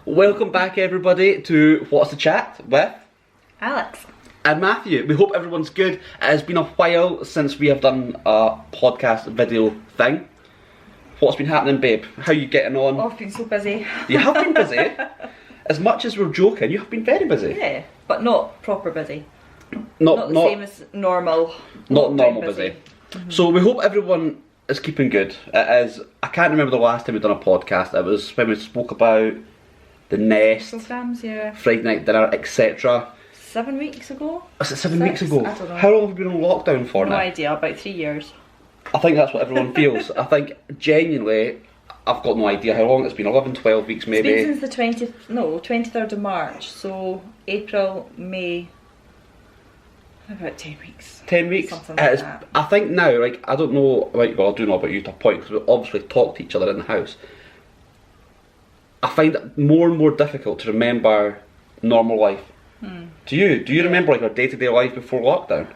Welcome back everybody to What's the Chat with Alex and Matthew. We hope everyone's good. It has been a while since we have done a podcast video thing. What's been happening, babe? How are you getting on? Oh, I've been so busy. You have been busy. As much as we're joking, you have been very busy. Yeah, but not proper busy. Not the same as normal. Not normal busy. So we hope everyone is keeping good. It is. I can't remember the last time we've done a podcast. It was when we spoke about the Nest, Programs, yeah. Friday night dinner, etc. 7 weeks ago? Was it 7 weeks Six? ago? I don't know. How long have we been on lockdown for No now? idea, about 3 years. I think that's what everyone feels. I think genuinely, I've got no idea how long it's been. 11, 12 weeks maybe. It's been since the 23rd of March, so April, May, about 10 weeks. 10 weeks. Something like It's- that. I think now, like, I don't know, like, well, I do know about you to a point, because we obviously talk to each other in the house. I find it more and more difficult to remember normal life. Do you? Do you remember, like, our day-to-day life before lockdown?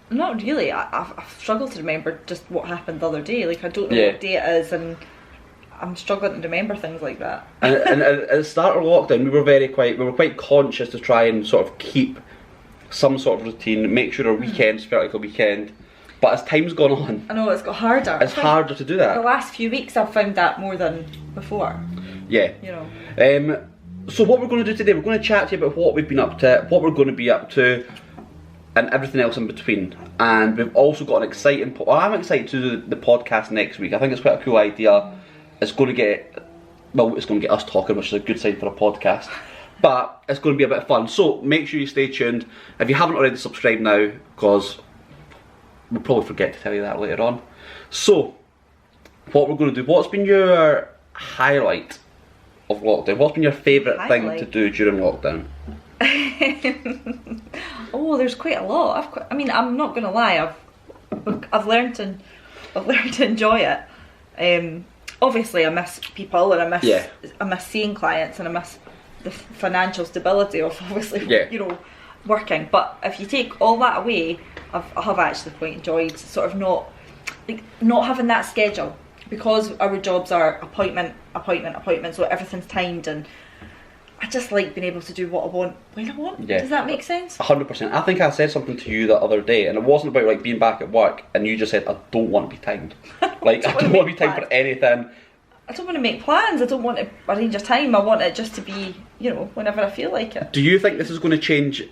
Not really. I've struggled to remember just what happened the other day. Like, I don't know Yeah. what day it is, and I'm struggling to remember things like that. And at the start of lockdown, we were quite conscious to try and sort of keep some sort of routine, make sure our weekends felt like a weekend. But as time's gone on, I know it's got harder. it's I think harder to do The that. last few weeks I've found that more than before, Yeah. you know. So what we're going to do today, we're going to chat to you about what we've been up to, what we're going to be up to, and everything else in between. And we've also got an exciting... I'm excited to do the podcast next week. I think it's quite a cool idea. It's going to get... Well, it's going to get us talking, which is a good sign for a podcast. But it's going to be a bit of fun. So make sure you stay tuned. If you haven't already subscribed now, because we'll probably forget to tell you that later on. So, what we're going to do, what's been your highlight of lockdown? What's been your favourite thing to Highlight? do during lockdown? Oh, there's quite a lot. I mean, I'm not gonna lie. I've learned to enjoy it. Obviously, I miss people, and I miss seeing clients, and I miss the financial stability of obviously working. But if you take all that away, I have actually quite enjoyed sort of not having that schedule, because our jobs are appointment, so everything's timed, and I just like being able to do what I want when I want. Yeah. Does that make sense? 100%. I think I said something to you the other day, and it wasn't about like being back at work, and you just said, I don't want to be timed. Like, I don't want to be timed for anything. I don't want to make plans. I don't want to arrange a time. I want it just to be, whenever I feel like it. Do you think this is going to change,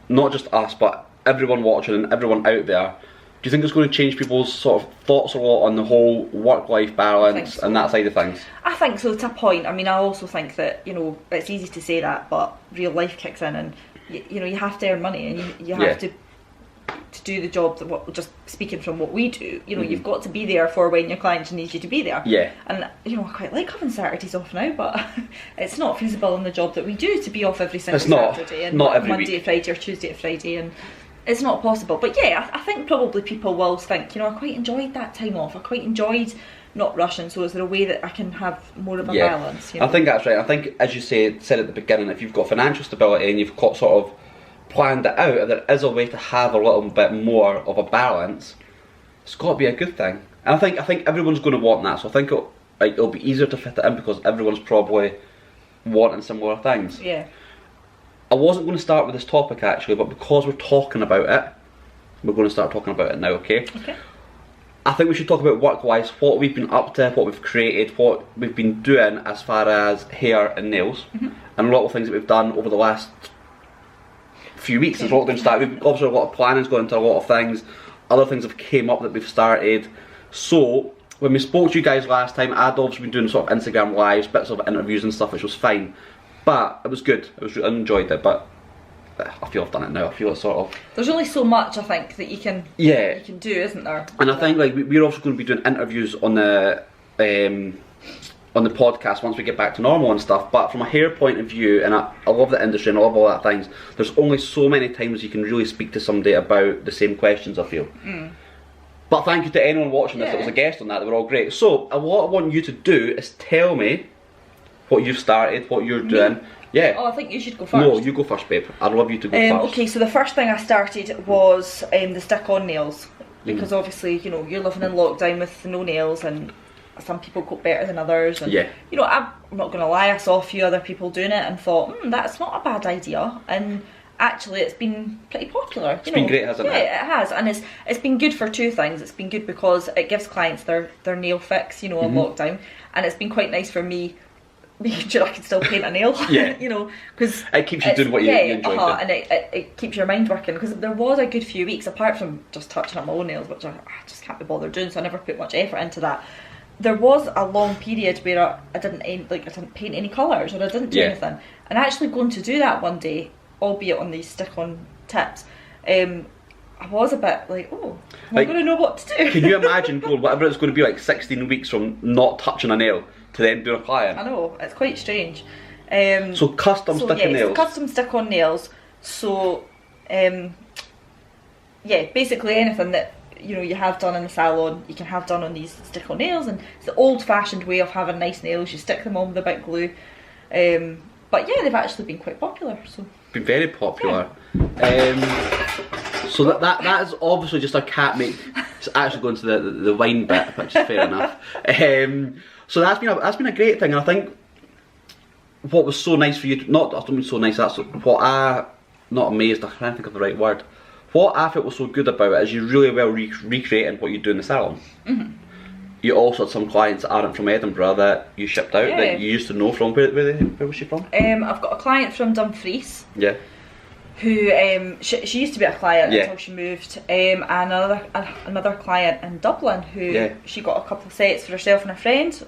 not just us, but everyone watching and everyone out there? Do you think it's going to change people's sort of thoughts a lot on the whole work-life balance so. and that side of things? I think so, to a point. I mean, I also think that, it's easy to say that, but real life kicks in, and, you have to earn money, and you have to do the job that, just speaking from what we do, you've got to be there for when your clients need you to be there. Yeah. And, I quite like having Saturdays off now, but it's not feasible in the job that we do to be off every single Saturday, and not every Monday to Friday or Tuesday to Friday, and it's not possible. But yeah, I think probably people will think, I quite enjoyed that time off. I quite enjoyed not rushing, so is there a way that I can have more of a balance? I think that's right. I think, as you said at the beginning, if you've got financial stability and you've got sort of planned it out, and there is a way to have a little bit more of a balance, it's got to be a good thing. And I think everyone's going to want that, so I think it'll be easier to fit it in, because everyone's probably wanting similar things. Yeah. I wasn't going to start with this topic actually, but because we're talking about it, we're going to start talking about it now, okay? Okay. I think we should talk about work-wise, what we've been up to, what we've created, what we've been doing as far as hair and nails, and a lot of things that we've done over the last few weeks since lockdown started. We've obviously a lot of planning's gone into a lot of things. Other things have came up that we've started. So when we spoke to you guys last time, I'd obviously been doing sort of Instagram lives, bits of interviews and stuff, which was fine. But it was good. I enjoyed it, but I feel I've done it now. I feel it's sort of... There's only so much, I think, that you can do, isn't there? And I think like we're also going to be doing interviews on the podcast once we get back to normal and stuff. But from a hair point of view, and I love the industry and I love all that things, there's only so many times you can really speak to somebody about the same questions, I feel. But thank you to anyone watching this that was a guest on that. They were all great. So what I want you to do is tell me what you've started, what you're doing. Yeah. Oh, I think you should go first. No, you go first, babe. I'd love you to go first. Okay, so the first thing I started was the stick-on nails, because obviously, you're living in lockdown with no nails, and some people cope better than others. And, Yeah. I'm not going to lie, I saw a few other people doing it and thought, that's not a bad idea. And actually, it's been pretty popular. It's been great, hasn't it? Yeah, it has, and it's been good for two things. It's been good because it gives clients their nail fix, on lockdown, and it's been quite nice for me, making sure I can still paint a nail. Yeah. Because it keeps you doing what you enjoy doing. And it keeps your mind working. Because there was a good few weeks, apart from just touching up my own nails, which I just can't be bothered doing, so I never put much effort into that. There was a long period where I didn't paint any colours, or I didn't do anything. And actually going to do that one day, albeit on these stick-on tips, I was a bit like, I'm going to know what to do. Can you imagine going, whatever it's going to be, like 16 weeks from not touching a nail to then doing a client? I know, it's quite strange. So custom stick-on nails. Custom stick-on nails. So, basically anything that you have done in the salon, you can have done on these stick-on nails, and it's the old-fashioned way of having nice nails. You stick them on with a bit of glue. But yeah, they've actually been quite popular. So been very popular. So that is obviously just a cat make. It's actually going to the wine bit, which is fair enough. So that's been a great thing, and I think what was so nice for you, I don't mean so nice. That's what not amazed. I can't think of the right word. What I felt was so good about it is you're really well recreating what you do in the salon. You also had some clients that aren't from Edinburgh that you shipped out that you used to know from. Where was she from? I've got a client from Dumfries. Yeah. Who she used to be a client until she moved. Another client in Dublin who she got a couple of sets for herself and a friend. So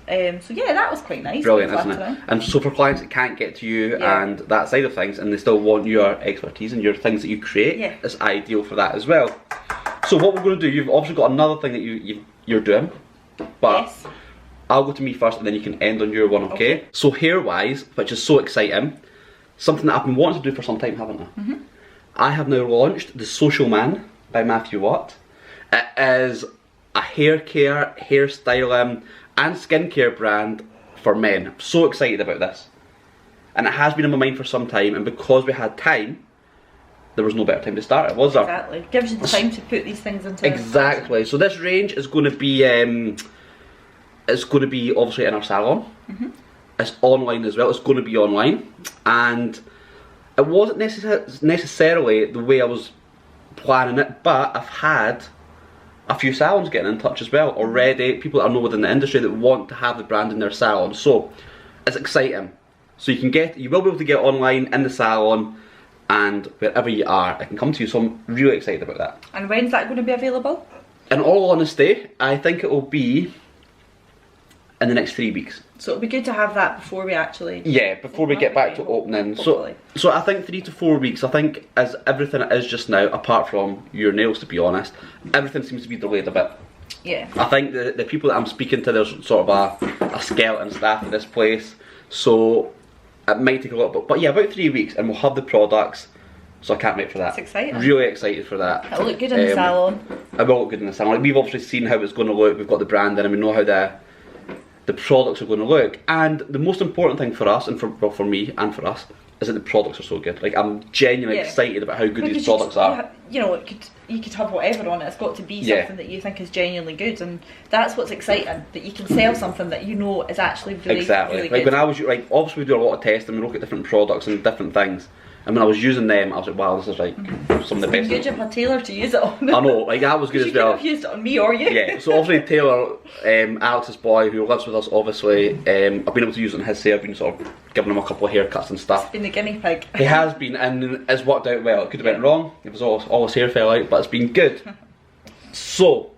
yeah, that was quite nice. Brilliant, isn't it? And so for clients that can't get to you and that side of things, and they still want your expertise and your things that you create, it's ideal for that as well. So what we're going to do, you've obviously got another thing that you're doing, but I'll go to me first and then you can end on your one, okay? So hair wise, which is so exciting, something that I've been wanting to do for some time, haven't I? I have now launched The Social Man by Matthew Watt. It is a hair care, hairstyling and skincare brand for men. I'm so excited about this. And it has been in my mind for some time, and because we had time, there was no better time to start it, was there? Exactly. Gives you the time to put these things into Exactly. So this range is going to be obviously in our salon. It's online as well. It's going to be online, and it wasn't necessarily the way I was planning it, but I've had a few salons getting in touch as well already. People that I know within the industry that want to have the brand in their salon. So it's exciting. So you will be able to get online in the salon, and wherever you are, I can come to you. So I'm really excited about that. And when's that going to be available? In all honesty, I think it will be in the next 3 weeks. So it'll be good to have that before we actually... Yeah, before we get back to opening. So I think 3 to 4 weeks, I think, as everything it is just now, apart from your nails to be honest, everything seems to be delayed a bit. Yeah. I think the people that I'm speaking to, there's sort of a skeleton staff at this place, so it might take a little bit, but yeah, about 3 weeks and we'll have the products, so I can't wait for that. It's exciting. Really excited for that. It'll look good in the salon. It will look good in the salon. Like, we've obviously seen how it's going to look, we've got the brand in and we know how the products are going to look, and the most important thing for us and for me and for us is that the products are so good. Like, I'm genuinely excited about how good these products are. You could have whatever on it. It's got to be something that you think is genuinely good, and that's what's exciting. That you can sell something that you know is actually really really like good. when I was obviously we do a lot of testing, we look at different products and different things. And when I was using them, I was like, wow, this is like some of the best. Good, you have a tailor to use it on. I know, like that was good as well. You could have used it on me or you. Yeah, so obviously Taylor, Alex's boy, who lives with us, obviously, I've been able to use it on his hair. I've been sort of giving him a couple of haircuts and stuff. He's been the guinea pig. He has been, and it's worked out well. It could have went wrong. It was all his hair fell out, but it's been good. So,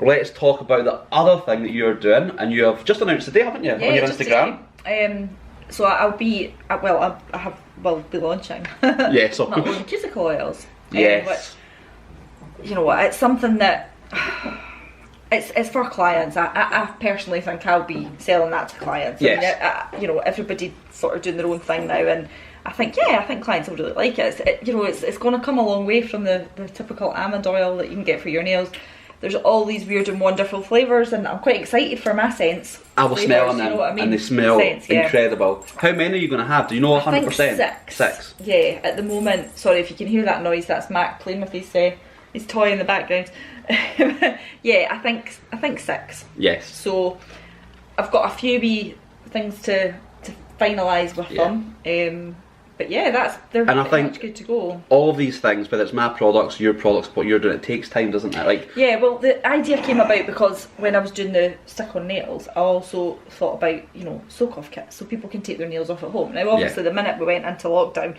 let's talk about the other thing that you're doing, and you have just announced today, haven't you, on your Instagram? So I'll be, will be launching yeah, so my own cuticle oils. Yes. Which, you know what, it's something that, it's for clients. I personally think I'll be selling that to clients. Yes. I mean, everybody's sort of doing their own thing now, and I think clients will really like it. It's going to come a long way from the typical almond oil that you can get for your nails. There's all these weird and wonderful flavours, and I'm quite excited for my scents. I was smelling them, and they smell incredible. How many are you going to have? Do you know 100%? I think 6. 6. Yeah, at the moment. Sorry if you can hear that noise. That's Mac playing with his toy in the background. Yeah, I think 6. Yes. So I've got a few wee things to finalise with them. But yeah, they're pretty much good to go. All of these things, whether it's my products, your products, what you're doing, it takes time, doesn't it? Like, yeah, well, the idea came about because when I was doing the stick-on nails, I also thought about, soak-off kits, so people can take their nails off at home. Now, obviously, the minute we went into lockdown,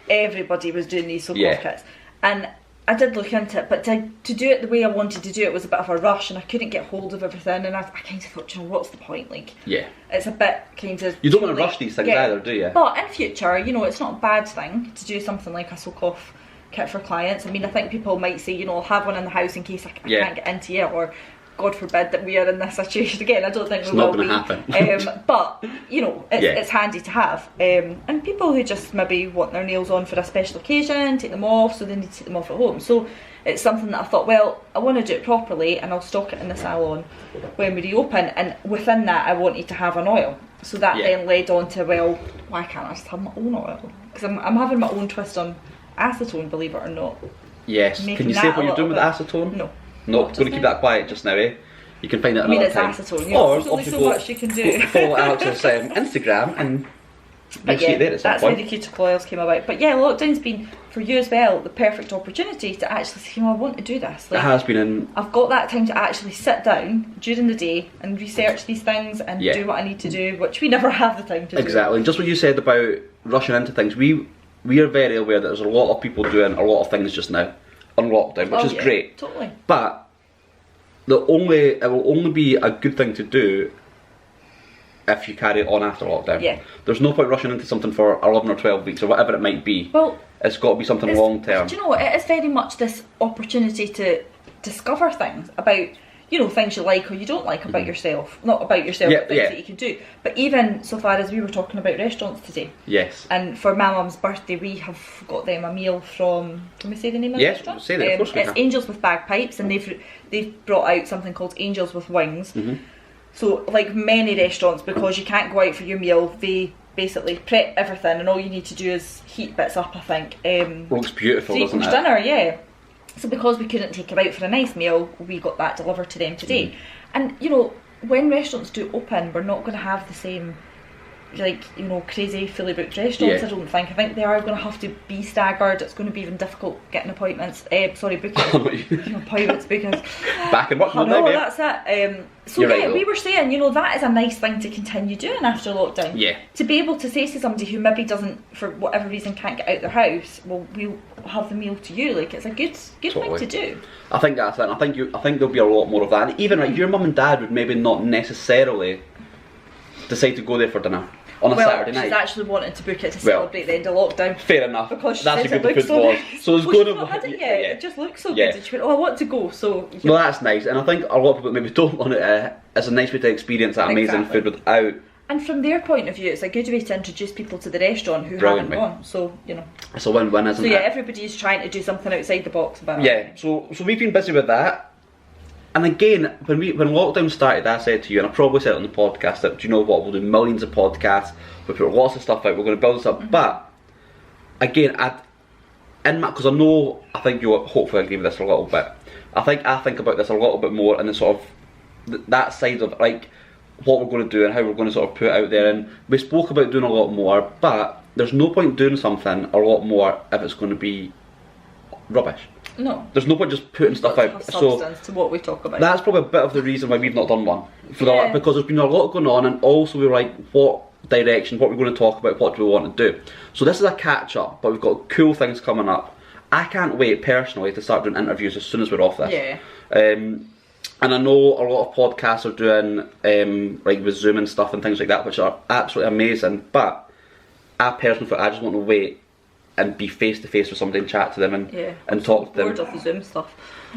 everybody was doing these soak-off kits, and I did look into it, but to do it the way I wanted to do it was a bit of a rush, and I couldn't get hold of everything, and I kind of thought, what's the point? Like, it's a bit kind of... You don't want to rush these things either, do you? But in future, it's not a bad thing to do something like a soak-off kit for clients. I mean, I think people might say, I'll have one in the house in case I can't get into it, or God forbid that we are in this situation again. I don't think we will be. It's not going to happen. But, it's handy to have. And people who just maybe want their nails on for a special occasion, take them off, so they need to take them off at home. So it's something that I thought, well, I want to do it properly, and I'll stock it in the salon when we reopen. And within that, I wanted to have an oil. So that then led on to, well, why can't I just have my own oil? Because I'm having my own twist on acetone, believe it or not. Yes. Can you say what you're doing with acetone? No. No, going to keep that quiet just now, eh? You can find it another time. It's acetone, or there's only so much you can do. Follow Alex's Instagram and you'll see it there at some point. That's how the cuticle oils came about. But yeah, lockdown's been, for you as well, the perfect opportunity to actually say, I want to do this. Like, it has been. I've got that time to actually sit down during the day and research these things and do what I need to do, which we never have the time to do. Exactly, and just what you said about rushing into things, we are very aware that there's a lot of people doing a lot of things just now on lockdown, which is great. Totally. But it will only be a good thing to do if you carry it on after lockdown. Yeah. There's no point rushing into something for 11 or 12 weeks or whatever it might be. Well, it's got to be something long term. Do you know what? It is very much this opportunity to discover things about, things you like or you don't like about yourself. Not about yourself, but things that you can do. But even so far as we were talking about restaurants today. Yes. And for my mum's birthday, we have got them a meal from, can we say the name of the restaurant? Yes, say that, of course we can. It's Angels with Bagpipes, and they've brought out something called Angels with Wings. So, like many restaurants, because you can't go out for your meal, they basically prep everything, and all you need to do is heat bits up, I think. Looks beautiful, doesn't it? Dinner, yeah. So because we couldn't take them out for a nice meal, we got that delivered to them today. And, when restaurants do open, we're not going to have the same, crazy fully booked restaurants, I don't think. I think they are going to have to be staggered. It's going to be even difficult getting appointments. Booking. Appointments, bookings. Back in work, no, that's it. We were saying, that is a nice thing to continue doing after lockdown. Yeah. To be able to say to somebody who maybe doesn't, for whatever reason, can't get out their house, well, we'll have the meal to you. Like, it's a good thing to do. I think that's it. I think there'll be a lot more of that. And even your mum and dad would maybe not necessarily decide to go there for dinner on a Saturday night. She's actually wanting to book it to celebrate the end of lockdown. Fair enough. Because she that's says a good it looks so nice. So it's going to. Had it yet. It just looks so good. And she went, I want to go. So. Well, that's nice, and I think a lot of people maybe don't want it. It's a nice way to experience that amazing food without. And from their point of view, it's a good way to introduce people to the restaurant who haven't gone. So it's a win-win, isn't it? So everybody's trying to do something outside the box about it. Yeah. So we've been busy with that. And again, when lockdown started, I said to you, and I probably said it on the podcast, that, do you know what, we'll do millions of podcasts, we'll put lots of stuff out, we're going to build this up. But again, because I think you'll hopefully agree with this a little bit. I think about this a little bit more, and the sort of that side of like what we're going to do and how we're going to sort of put it out there. And we spoke about doing a lot more, but there's no point doing something a lot more if it's going to be rubbish. No. There's no point just putting stuff out. Substance to what we talk about. That's probably a bit of the reason why we've not done one. Because there's been a lot going on, and also we were like, what direction, what we're going to talk about, what do we want to do? So this is a catch up, but we've got cool things coming up. I can't wait personally to start doing interviews as soon as we're off this. Yeah. And I know a lot of podcasts are doing like with Zoom and stuff and things like that, which are absolutely amazing. But I personally feel I just want to wait and be face to face with somebody and chat to them and talk to them. Bored of the Zoom stuff.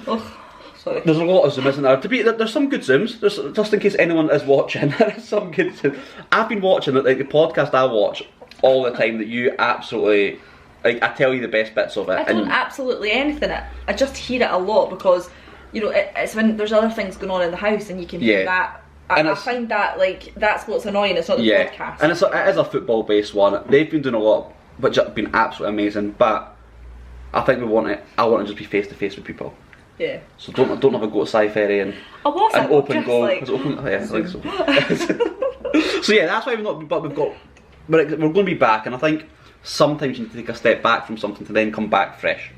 Oh, sorry. There's a lot of Zoom, isn't there? There's some good Zooms. There's, just in case anyone is watching, there's some good Zooms. I've been watching the podcast I watch all the time that you absolutely, like, I tell you the best bits of it. I don't absolutely anything it. I just hear it a lot because, it's when there's other things going on in the house and you can hear that. I find that, like, that's what's annoying. It's not the podcast. And it is a football based one. They've been doing a lot, which have been absolutely amazing, but I think I want to just be face to face with people. Yeah. So don't have a go to Sci Ferry and open go. Like, yeah, I think so. So yeah, that's why we've not. But we're going to be back, and I think sometimes you need to take a step back from something to then come back fresh.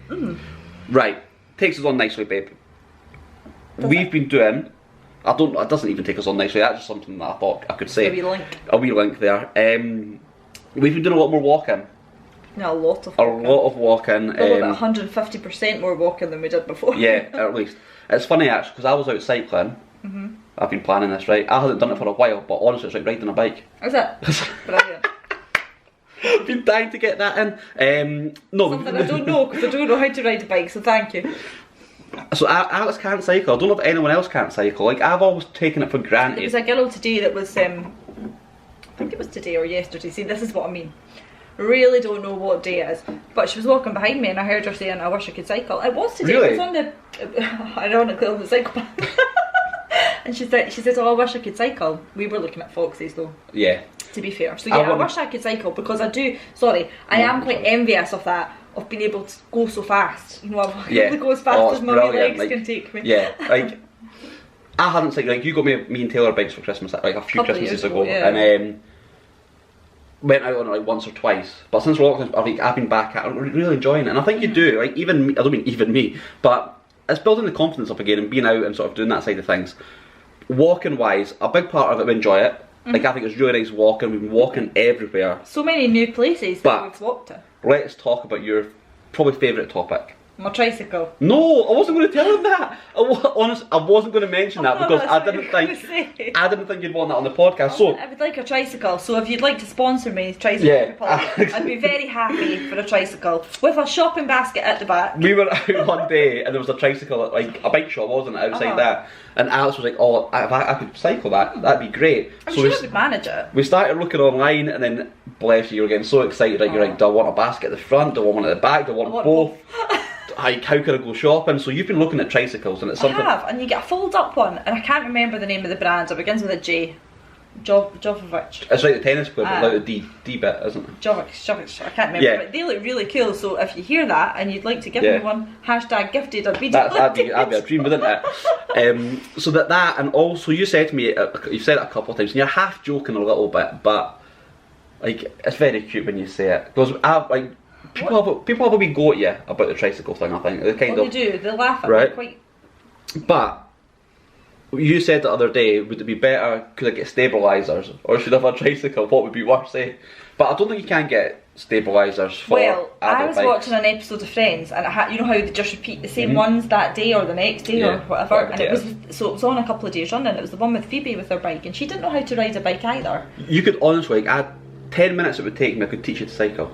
Right, takes us on nicely, babe. We've been doing. It doesn't even take us on nicely. That's just something that I thought I could say. A wee link there. We've been doing a lot more walking. Yeah, a lot of walking. About 150% more walking than we did before. Yeah, at least. It's funny actually, because I was out cycling. I've been planning this, right? I hadn't done it for a while, but honestly it's like riding a bike. Is it? Brilliant. I've been dying to get that in. No, something I don't know, because I don't know how to ride a bike, so thank you. So Alex can't cycle. I don't know if anyone else can't cycle. Like, I've always taken it for granted. There was a girl today that was, I think it was today or yesterday. See, this is what I mean. Really don't know what day it is, but she was walking behind me and I heard her saying, I wish I could cycle. It was today. Really? It was on the, ironically, on the cycle path. And she said, oh, I wish I could cycle. We were looking at Foxes though. Yeah. To be fair. So yeah, I wish I could cycle, because I do, I am quite envious of that, of being able to go so fast. You know, I really go as fast as my legs can take me. Yeah, like, I hadn't cycled, like, you got me and Taylor bikes for Christmas, like a few Christmases ago, and went out on it like once or twice, but since lockdown, I've been back at it, really enjoying it, and I think you do, like, even me, I don't mean even me, but it's building the confidence up again and being out and sort of doing that side of things. Walking wise, a big part of it, we enjoy it. Like, I think it's really nice walking. We've been walking everywhere. So many new places that we've walked to. Let's talk about your probably favourite topic. My tricycle. No, I wasn't going to tell him that. Honestly, I wasn't going to mention that because I didn't think you'd want that on the podcast. So I would like a tricycle. So if you'd like to sponsor me, tricycle, I'd be very happy for a tricycle with a shopping basket at the back. We were out one day and there was a tricycle at like a bike shop, wasn't it, outside that? And Alex was like, "Oh, if I could cycle that, that'd be great." I'm sure I would manage it. We started looking online, and then bless you, were getting so excited. Like, you're like, "Do I want a basket at the front? Do I want one at the back? Do I want both?" Like, how can I go shopping? So you've been looking at tricycles, and it's something. I have, and you get a fold-up one, and I can't remember the name of the brand. It begins with a J. Jovovich. It's like the tennis club, without the D bit, isn't it? Jovovich. I can't remember, but they look really cool. So if you hear that and you'd like to give me one, #gifted, I'd be delighted. That'd be a dream, wouldn't it? So that, and also you said to me, you've said it a couple of times, and you're half joking a little bit, but like, it's very cute when you say it, because like. People have a wee go at you about the tricycle thing, I think. They do, they laugh at me quite. But, you said the other day, would it be better, could I get stabilisers, or should I have a tricycle, what would be worse, eh? But I don't think you can get stabilisers for I was watching an episode of Friends, and you know how they just repeat the same ones that day or the next day or whatever, and it was on a couple of days running. It was the one with Phoebe with her bike, and she didn't know how to ride a bike either. You could honestly, like, add 10 minutes it would take me, I could teach you to cycle.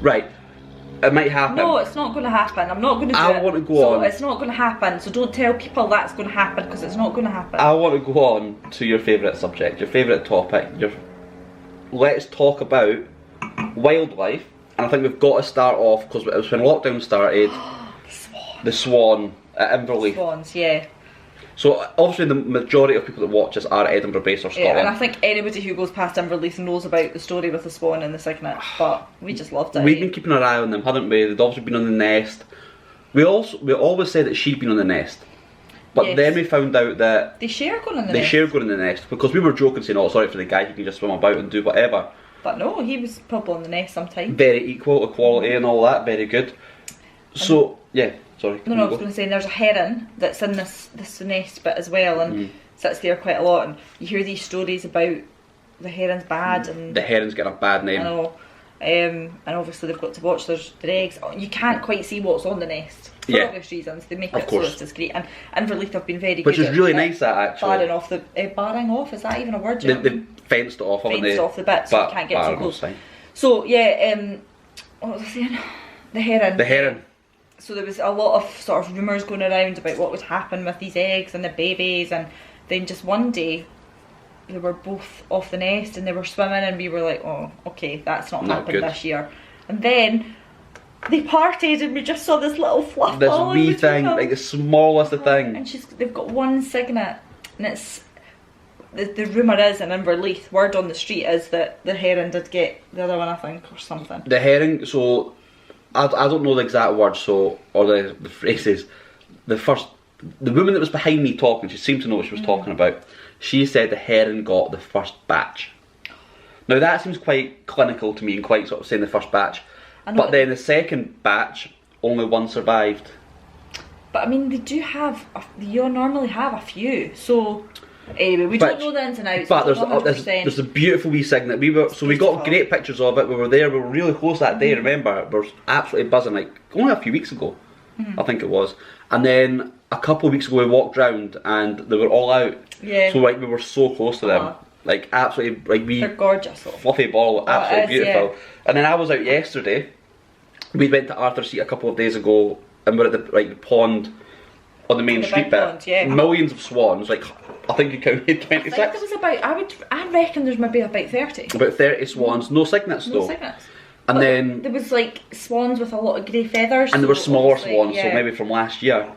Right, it might happen. No, it's not going to happen. I'm not going to do it. I want to go on. It's not going to happen, so don't tell people that's going to happen, because it's not going to happen. I want to go on to your favourite subject, your favourite topic. Let's talk about wildlife, and I think we've got to start off, because it was when lockdown started. The swan at Inverleith. Swans, yeah. So obviously the majority of people that watch us are Edinburgh based or Scotland. Yeah, and I think anybody who goes past Inverleith knows about the story with the swan and the cygnet, but we just loved it. We've been keeping our eye on them, hadn't we? They'd obviously been on the nest. We always said that she'd been on the nest, but then we found out that they share going in the nest. They share going in the nest, because we were joking saying, "Oh, sorry for the guy, he can just swim about and do whatever." But no, he was probably on the nest sometimes. Very equal, equality and all that, very good. So yeah. Sorry, no, I was going to say, there's a heron that's in this nest bit as well, and sits there quite a lot, and you hear these stories about the heron's bad, and the heron's got a bad name. I know, and obviously they've got to watch their eggs. You can't quite see what's on the nest for obvious reasons. They make it so it's discreet, and Inverleith have been very good. Which is really nice, that actually. Barring off, is that even a word? They've fenced it off, haven't they? Fenced off the bit, so you can't get too close. So yeah, what was I saying? The heron. The heron. So there was a lot of sort of rumours going around about what would happen with these eggs and the babies, and then just one day they were both off the nest and they were swimming, and we were like, oh, okay, that's not happened this year. And then they parted and we just saw this little fluff ball. This wee thing, like the smallest of thing. And they've got one cygnet, and it's, the rumour is in Inverleith, word on the street is that the heron did get the other one, I think, or something. The herring, so I don't know the exact words, or the phrases. The woman that was behind me talking, she seemed to know what she was talking about. she said the heron got the first batch. Now that seems quite clinical to me and quite sort of saying the first batch. But then the second batch, only one survived. But I mean, they do have, you normally have a few, so anyway, we don't know the ins and outs. But there's a beautiful wee signet. We got great pictures of it. We were there. We were really close that day. Remember, we were absolutely buzzing. Like only a few weeks ago, I think it was. And then a couple of weeks ago, we walked round and they were all out. Yeah. So like we were so close to them. Like absolutely, like they're gorgeous. Fluffy ball, absolutely beautiful. Yeah. And then I was out yesterday. We went to Arthur's Seat a couple of days ago, and we're at the pond on the main street bit. Pond, yeah. Millions of swans. Like I think you counted 26. I think there was about. I reckon there's maybe about 30. About 30 swans. No cygnets though. No cygnets. And then there was like swans with a lot of grey feathers. And there were smaller swans, so maybe from last year.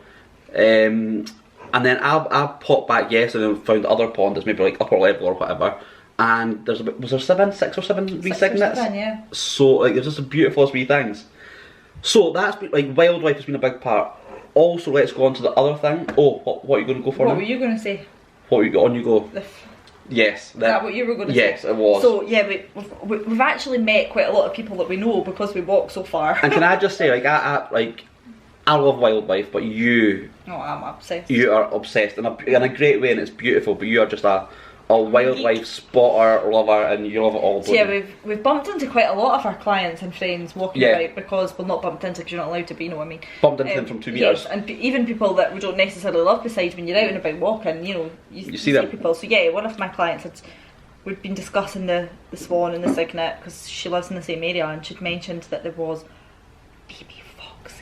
And then I popped back yesterday and found the other pond that's maybe like upper level or whatever. And was there 6 or 7 wee cygnets? Yeah. So like there's just the beautiful wee things. So that's been, like wildlife has been a big part. Also, let's go on to the other thing. Oh, what are you going to go for now? What were you going to say? What were you on? You go. Is Yes. that what you were going to say? Yes, it was. So yeah, we've actually met quite a lot of people that we know because we walk so far. And can I just say, like I love wildlife, but you. Oh, I'm obsessed. You are obsessed in a great way, and it's beautiful. But you are just a wildlife spotter, lover, and you love it all. So yeah, we've bumped into quite a lot of our clients and friends walking about because not bumped into because you're not allowed to, but you know what I mean. Bumped into them from 2 meters. Yes, and even people that we don't necessarily love beside when you're out and about walking, you know, you see them. People. So yeah, one of my clients we'd been discussing the swan and the cygnet because she lives in the same area, and she'd mentioned that there was baby foxes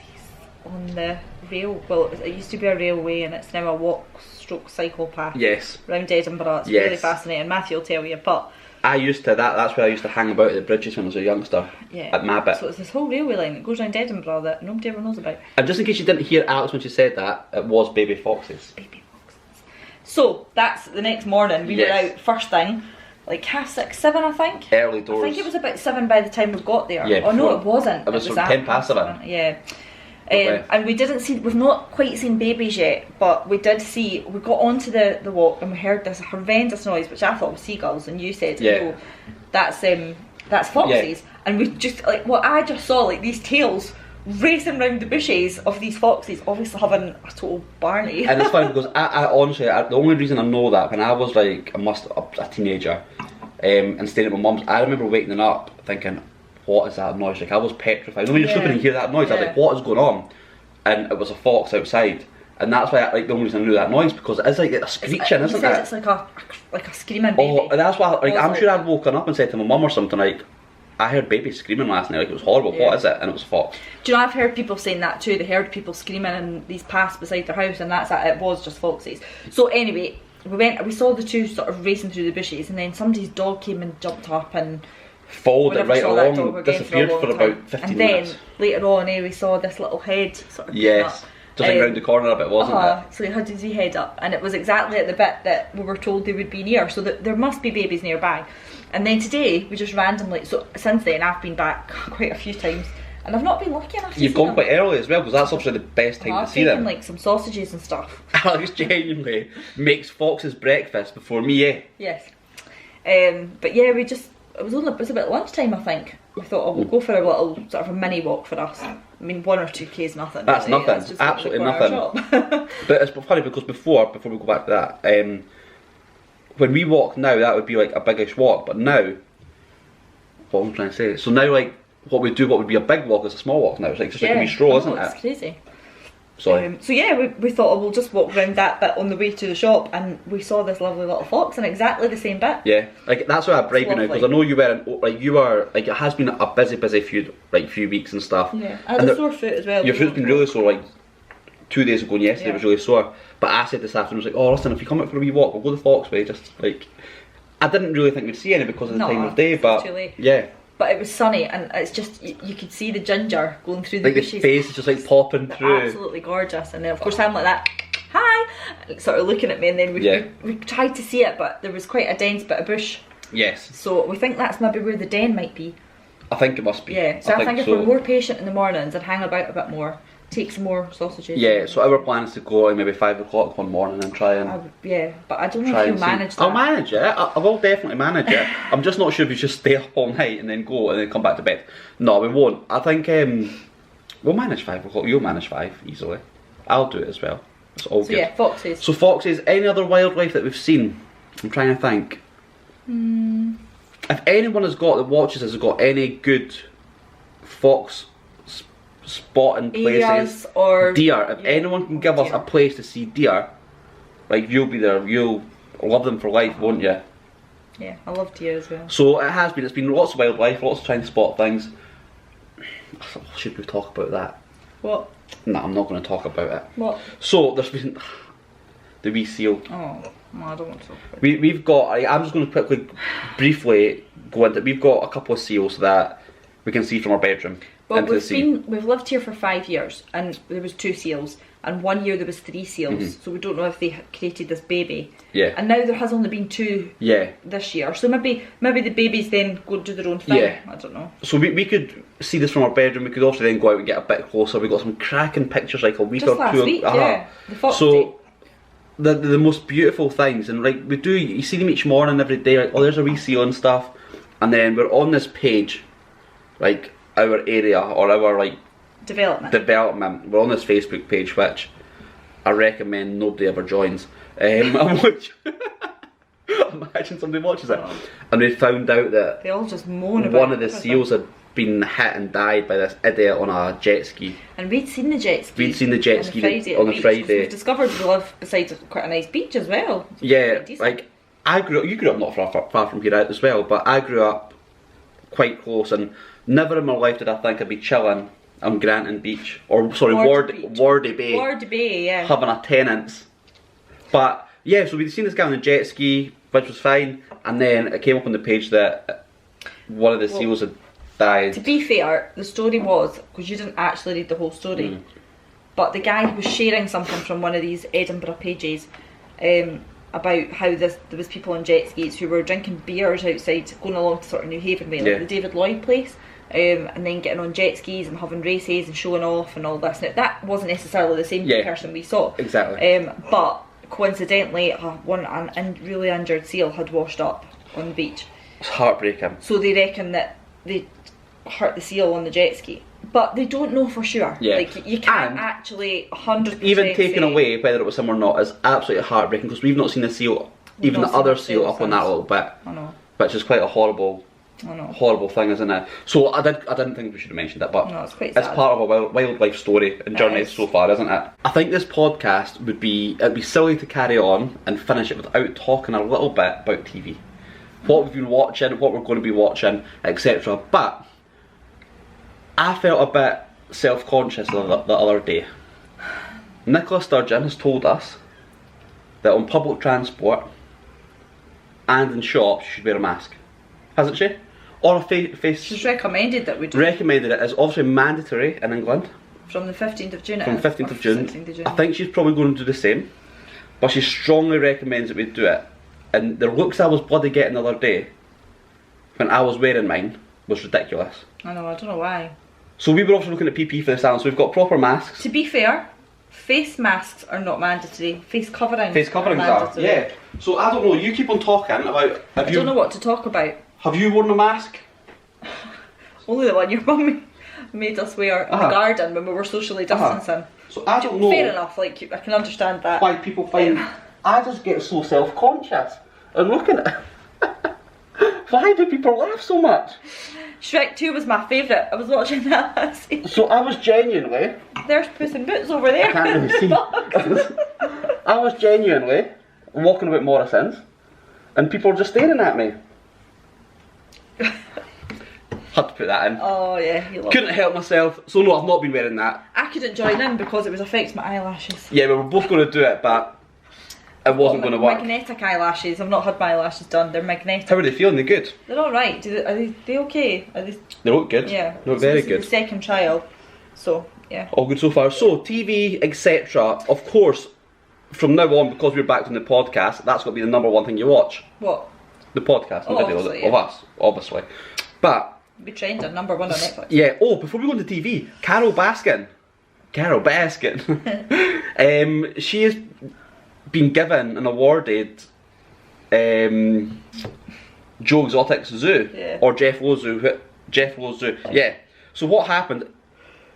on the rail. Well, it used to be a railway and it's now a walk/cycle path. Yes. Around Edinburgh. It's really fascinating. Matthew will tell you, but I used to that's where I used to hang about at the bridges when I was a youngster. Yeah. At Mabbit. So it's this whole railway line that goes around Edinburgh that nobody ever knows about. And just in case you didn't hear Alex when she said that, it was baby foxes. Baby foxes. So that's the next morning. We were out first thing, like 6:30, 7 I think. Early doors. I think it was about 7 by the time we got there. Yeah, no, it wasn't. It was from 10 past 7. Yeah. And we've not quite seen babies yet, but we got onto the walk and we heard this horrendous noise, which I thought was seagulls, and you said, no, that's foxes. Yeah. And we just, I just saw, these tails racing around the bushes of these foxes, obviously having a total Barney. And it's funny because I honestly, the only reason I know that, when I was a teenager, and staying at my mum's, I remember waking up thinking, what is that noise? Like I was petrified. When you're sleeping and hear that noise, I was like, what is going on? And it was a fox outside. And that's why the only reason I knew that noise, because it is like a screeching, isn't it? It's like a screaming baby. Oh, and that's why I'm sure I'd woken up and said to my mum or something like, I heard baby screaming last night, like it was horrible, what is it? And it was a fox. Do you know, I've heard people saying that too, they heard people screaming in these paths beside their house, and it was just foxes. So anyway, we saw the two sort of racing through the bushes, and then somebody's dog came and jumped up and followed it right along, disappeared for about 15 minutes. And then later on, we saw this little head sort of just like round the corner a bit, wasn't it? So he had his wee head up, and it was exactly at the bit that we were told they would be near, so that there must be babies nearby. And then today, we just randomly, so since then I've been back quite a few times, and I've not been lucky enough to see them. You've gone quite early as well, because that's obviously the best time to see them. I've taken some sausages and stuff. Alex genuinely makes fox's breakfast before me, Yes. But yeah, it was about lunchtime, I think. We thought, we'll go for a little sort of a mini walk for us. I mean, 1 or 2 K's nothing. That's really. nothing. Absolutely nothing. But it's funny because before we go back to that, when we walk now, that would be like a biggish walk. But now, what I'm trying to say, so now what would be a big walk is a small walk now. It's like just like a wee stroll, isn't it? It's crazy. Sorry. So yeah, we thought we'll just walk around that bit on the way to the shop, and we saw this lovely little fox in exactly the same bit. Yeah, that's why I bribe you now, because I know you were it has been a busy few weeks and stuff. Yeah, I had a sore foot as well. Your foot's been really sore. 2 days ago and yesterday was really sore. But I said this afternoon, I was like, oh listen, if you come out for a wee walk, we'll go the Foxway. Just I didn't really think we'd see any because of the time of day, but too late. Yeah. But it was sunny, and it's just, you could see the ginger going through the bushes. The face is just popping through. Absolutely gorgeous. And then of course I'm like that, hi, sort of looking at me, and then we tried to see it, but there was quite a dense bit of bush. Yes. So we think that's maybe where the den might be. I think it must be. Yeah, so I think if we're more patient in the mornings and hang about a bit more, take some more sausages. Yeah, so our plan is to go at maybe 5 o'clock one morning and try and... yeah, but I don't know if you'll manage that. I'll manage it. I will definitely manage it. I'm just not sure if you just stay up all night and then go and then come back to bed. No, we won't. I think we'll manage 5 o'clock. You'll manage 5 easily. I'll do it as well. It's all good. So yeah, foxes. So foxes, any other wildlife that we've seen? I'm trying to think. If anyone that watches has got any good fox spotting places, or deer, if anyone can give us a place to see deer, like you'll be there, you'll love them for life, won't you? Yeah, I love deer as well. So it's been lots of wildlife, lots of trying to spot things. Should we talk about that? What? No, I'm not going to talk about it. What? So there's been the wee seal. Oh, no, I don't want to talk about it. We've got, I'm just going to quickly, briefly go into, we've got a couple of seals that we can see from our bedroom. Well, we've lived here for 5 years, and there was 2 seals, and 1 year there was 3 seals. So we don't know if they created this baby. Yeah. And now there has only been 2. Yeah. This year, so maybe the babies then go do their own thing. Yeah. I don't know. So we could see this from our bedroom. We could also then go out and get a bit closer. We got some cracking pictures like a week Just or last 2. Week, yeah. The fox so the most beautiful things, and like you see them each morning, every day. Like, oh, there's a wee seal and stuff, and then we're on this page, like our area or our like development. We're on this Facebook page, which I recommend nobody ever joins. Which imagine somebody watches it, and they found out that they all just moan about one of the seals had been hit and died by this idiot on a jet ski. And we'd seen the jet ski. We'd seen the jet ski on the Friday. We've discovered we live beside quite a nice beach as well. Yeah, like you grew up not far from here out as well, but I grew up quite close, and never in my life did I think I'd be chilling on Granton Beach, or sorry, Wardie Bay. Wardie Bay, yeah. Having a tenants. But yeah, so we'd seen this guy on the jet ski, which was fine, and then it came up on the page that one of the seals had died. To be fair, the story was, because you didn't actually read the whole story, but the guy was sharing something from one of these Edinburgh pages about how there was people on jet skis who were drinking beers outside, going along to sort of New Haven way, like the David Lloyd place, and then getting on jet skis and having races and showing off and all this. Now, that wasn't necessarily the same person we saw. Exactly. But coincidentally, one really injured seal had washed up on the beach. It's heartbreaking. So they reckon that they hurt the seal on the jet ski, but they don't know for sure. Yeah. Like you can't actually 100%. Even taking away whether it was him or not is absolutely heartbreaking, because we've not seen the seal, even the other seal up on that little bit. I know. Which is quite a horrible thing, isn't it? So I didn't think we should have mentioned it, but no, it's quite sad. It's part of a wildlife story and journey so far, isn't it? I think this podcast it'd be silly to carry on and finish it without talking a little bit about TV. What we've been watching, what we're going to be watching, etc. But I felt a bit self-conscious the other day. Nicola Sturgeon has told us that on public transport and in shops you should wear a mask. Hasn't she? Or a face... She's recommended that we do. Recommended it. It's obviously mandatory in England. From the 15th of June. From 15th of June. I think she's probably going to do the same. But she strongly recommends that we do it. And the looks I was bloody getting the other day, when I was wearing mine, was ridiculous. I know, I don't know why. So we were also looking at PPE for the salon, so we've got proper masks. To be fair, face masks are not mandatory. Face coverings are mandatory. Yeah. So I don't know, you keep on talking about... I don't know what to talk about. Have you worn a mask? Only the one your mum made us wear in the garden when we were socially distancing. So I don't know... Fair enough, like, I can understand that. Why people find... I just get so self-conscious. And looking at... Why do people laugh so much? Shrek 2 was my favourite. I was watching that last week. So I was genuinely... There's Puss in Boots over there. I can't really see. I was genuinely walking about Morrison's and people were just staring at me. Had to put that in. Oh yeah, couldn't help myself. So no, I've not been wearing that. I couldn't join in because it was affecting my eyelashes. Yeah, we were both going to do it, but it wasn't going to work. Magnetic eyelashes. I've not had my eyelashes done. They're magnetic. How are they feeling? They're good. They're all right. Are they okay? They look good. Yeah. They look very good. This is the second trial, so yeah. All good so far. So TV, etc. Of course, from now on, because we're back on the podcast, that's going to be the number one thing you watch. What? The podcast, the video of us, obviously. But we trending number one on Netflix. Yeah. Oh, before we go into TV, Carol Baskin Carol Baskin. She has been given and awarded Joe Exotic's zoo, or Jeff Lowe's zoo. Jeff Lowe's zoo. Yeah. So what happened?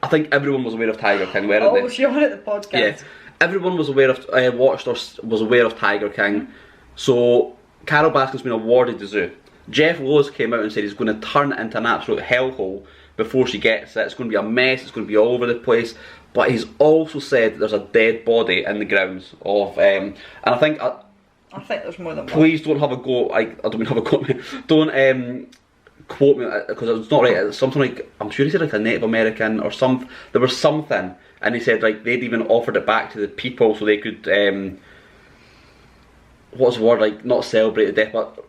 I think everyone was aware of Tiger King, weren't they? Oh, she on at the podcast. Yeah. Everyone was aware of, watched or was aware of Tiger King. So Carol Baskin's been awarded the zoo. Jeff Lowe's came out and said he's going to turn it into an absolute hellhole before she gets it. It's going to be a mess. It's going to be all over the place. But he's also said that there's a dead body in the grounds of, and I think there's more than one. Please don't have a go. I don't mean have a go at me. Don't quote me because it's not right. It's something like, I'm sure he said like a Native American or some. There was something, and he said like they'd even offered it back to the people so they could what's the word, like not celebrate the death, but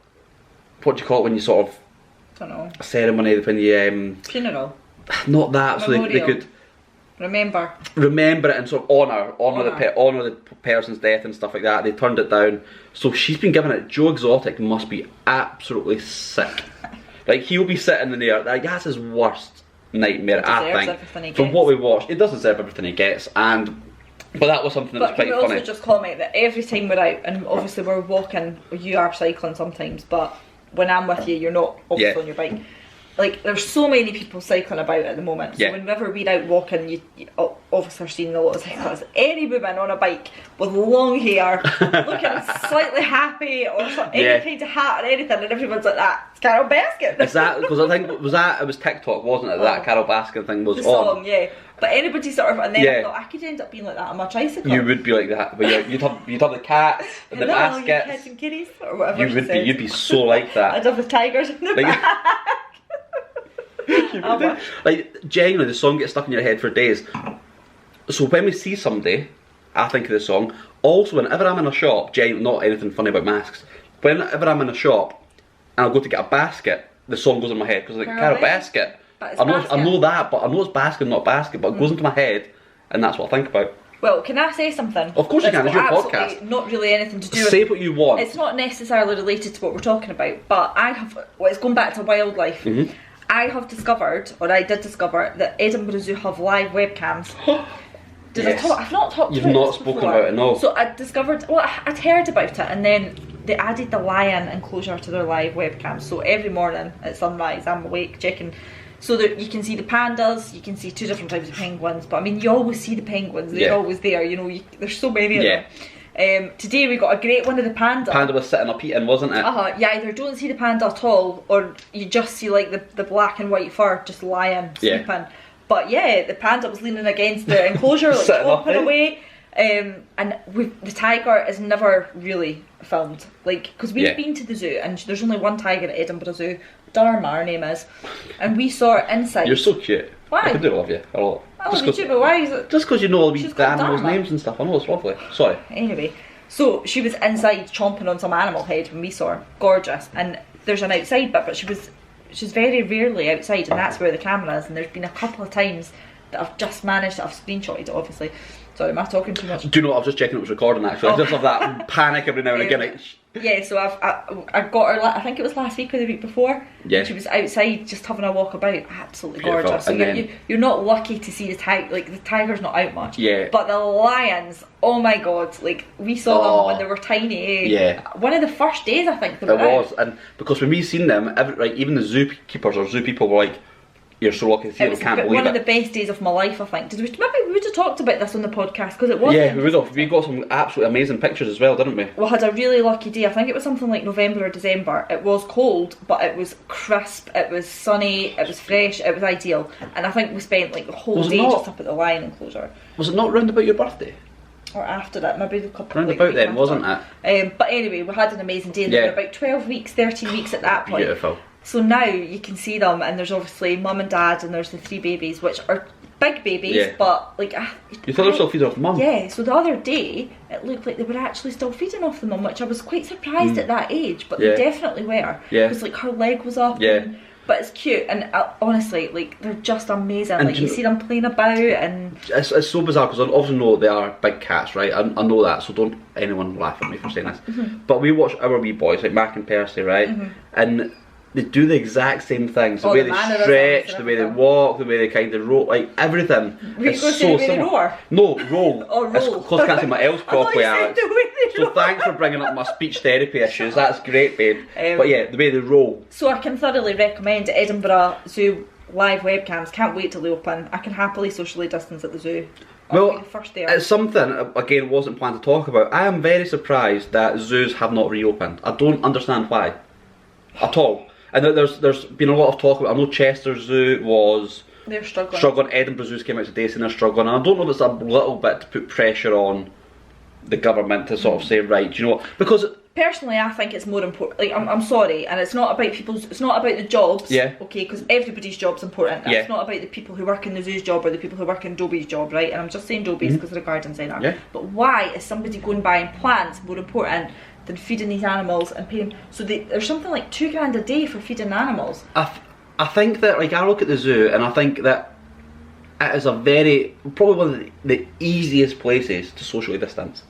what do you call it when you sort of, don't know, a ceremony when you funeral. Not that, Memorial. So they could remember it and sort of honour the person's death and stuff like that. They turned it down. So she's been given it. Joe Exotic must be absolutely sick. Like, he'll be sitting in there, like, that's his worst nightmare, I think. From what we watched, he does deserve everything he gets, but that was something that was quite funny. But can we also just comment that every time we're out, and obviously we're walking, you are cycling sometimes, but when I'm with you, you're not obviously on your bike. Like, there's so many people cycling about at the moment. So whenever we're out walking, you obviously are seeing a lot of cyclists. Any woman on a bike with long hair, looking slightly happy, or any kind of hat or anything, and everyone's like, that. It's Carol Baskin. Exactly, because I think, it was TikTok, wasn't it? That Carol Baskin thing was the song, yeah. But anybody sort of, and then I thought, I could end up being like that on my tricycle. You would be like that, but you'd have the cats and the baskets. Kids and kitties, or whatever you'd be so like that. I'd have the tigers in the back. Like, genuinely, the song gets stuck in your head for days. So when we see somebody, I think of the song. Also, whenever I'm in a shop, not anything funny about masks, whenever I'm in a shop and I'll go to get a basket, the song goes in my head because like Carol Basket. I know that, but I know it's basket, not basket, but it goes into my head, and that's what I think about. Well, can I say something? Of course you can, it's your podcast. Not really anything to do with... Say what you want. It's not necessarily related to what we're talking about, but it's going back to wildlife. I have discovered, or I did discover, that Edinburgh Zoo have live webcams. I've not talked You've not spoken about it, no. So I discovered, I'd heard about it, and then they added the lion enclosure to their live webcams. So every morning at sunrise, I'm awake checking, so that you can see the pandas, you can see 2 different types of penguins, but I mean, you always see the penguins, they're always there, you know, there's so many of them. Today we got a great one of the panda. Panda was sitting up eating, wasn't it? You either don't see the panda at all, or you just see like the black and white fur just lying, sleeping. But yeah, the panda was leaning against the enclosure, like flopping away. And the tiger is never really filmed, like, because we've been to the zoo and there's only one tiger at Edinburgh Zoo, Dharma, her name is, and we saw her inside. You're so cute. Why? I do love you a lot. I love you too, but why is it? Just because you know all the animals' names and stuff. I know, it's lovely. Sorry. Anyway, so she was inside chomping on some animal head when we saw her. Gorgeous. And there's an outside bit, but she's very rarely outside, and that's where the camera is. And there's been a couple of times that I've just managed, I've screenshotted it obviously. Sorry, am I talking too much? Do you know what, I was just checking it was recording actually. I just have that panic every now and again. Yeah, so I got her, I think it was last week or the week before. Yeah. She was outside just having a walk about, absolutely Beautiful. Gorgeous. So you're not lucky to see the tiger, like the tiger's not out much. Yeah. But the lions, oh my god, like we saw them when they were tiny. Yeah. One of the first days I think they were out. It was, and because when we seen them, even the zookeepers or zoo people were like, you're so lucky to see them, can't believe it. One of the best days of my life, I think. Maybe we would have talked about this on the podcast, because it was. Yeah, we would have. We got some absolutely amazing pictures as well, didn't we? We had a really lucky day. I think it was something like November or December. It was cold, but it was crisp, it was sunny, it was fresh, it was ideal. And I think we spent like the whole day just up at the lion enclosure. Was it not round about your birthday? Or after that, maybe a couple round about then, wasn't it? But anyway, we had an amazing day, and they were about 12 weeks, 13 weeks at that point. Beautiful. So now you can see them, and there's obviously mum and dad, and there's the 3 babies, which are big babies, but like... You thought they were still feeding off mum? Yeah, so the other day, it looked like they were actually still feeding off the mum, which I was quite surprised at that age, but they definitely were. Yeah. Because like her leg was up. Yeah. But it's cute, and honestly, like, they're just amazing. And like, you see them playing about, and... It's so bizarre, because I obviously know they are big cats, right? I know that, so don't anyone laugh at me for saying this. But we watch our wee boys, like Mac and Percy, right? And they do the exact same things. The Oh, way the they mannerisms stretch, and the way they everything. walk, the way they kind of roll, like everything. Were you It's going to say so the way they similar. roar? No, roll. Oh, roll. Because I can't say my L's I thought properly, you said Alex. the way they So roar. thanks for bringing up my speech therapy issues. That's great, babe. But yeah, the way they roll. So I can thoroughly recommend Edinburgh Zoo live webcams. Can't wait till they open. I can happily socially distance at the zoo. I'll be Well, the first there. it's something, again, wasn't planned to talk about. I am very surprised that zoos have not reopened. I don't understand why. At all. And there's been a lot of talk about, I know Chester Zoo was They're struggling. struggling, Edinburgh Zoos came out today saying they're struggling, and I don't know if it's a little bit to put pressure on the government to sort of say, right, do you know what, because... Personally, I think it's more important. Like, I'm sorry, and it's not about people's. It's not about the jobs. Yeah. Okay, because everybody's job's important. Yeah. It's not about the people who work in the zoo's job or the people who work in Dobie's job, right? And I'm just saying Dobie's because they're a garden centre. Yeah. But why is somebody going buying plants more important than feeding these animals and paying? So there's something like £2 a day for feeding animals. I think that, like, I look at the zoo and I think that it is probably one of the easiest places to socially distance.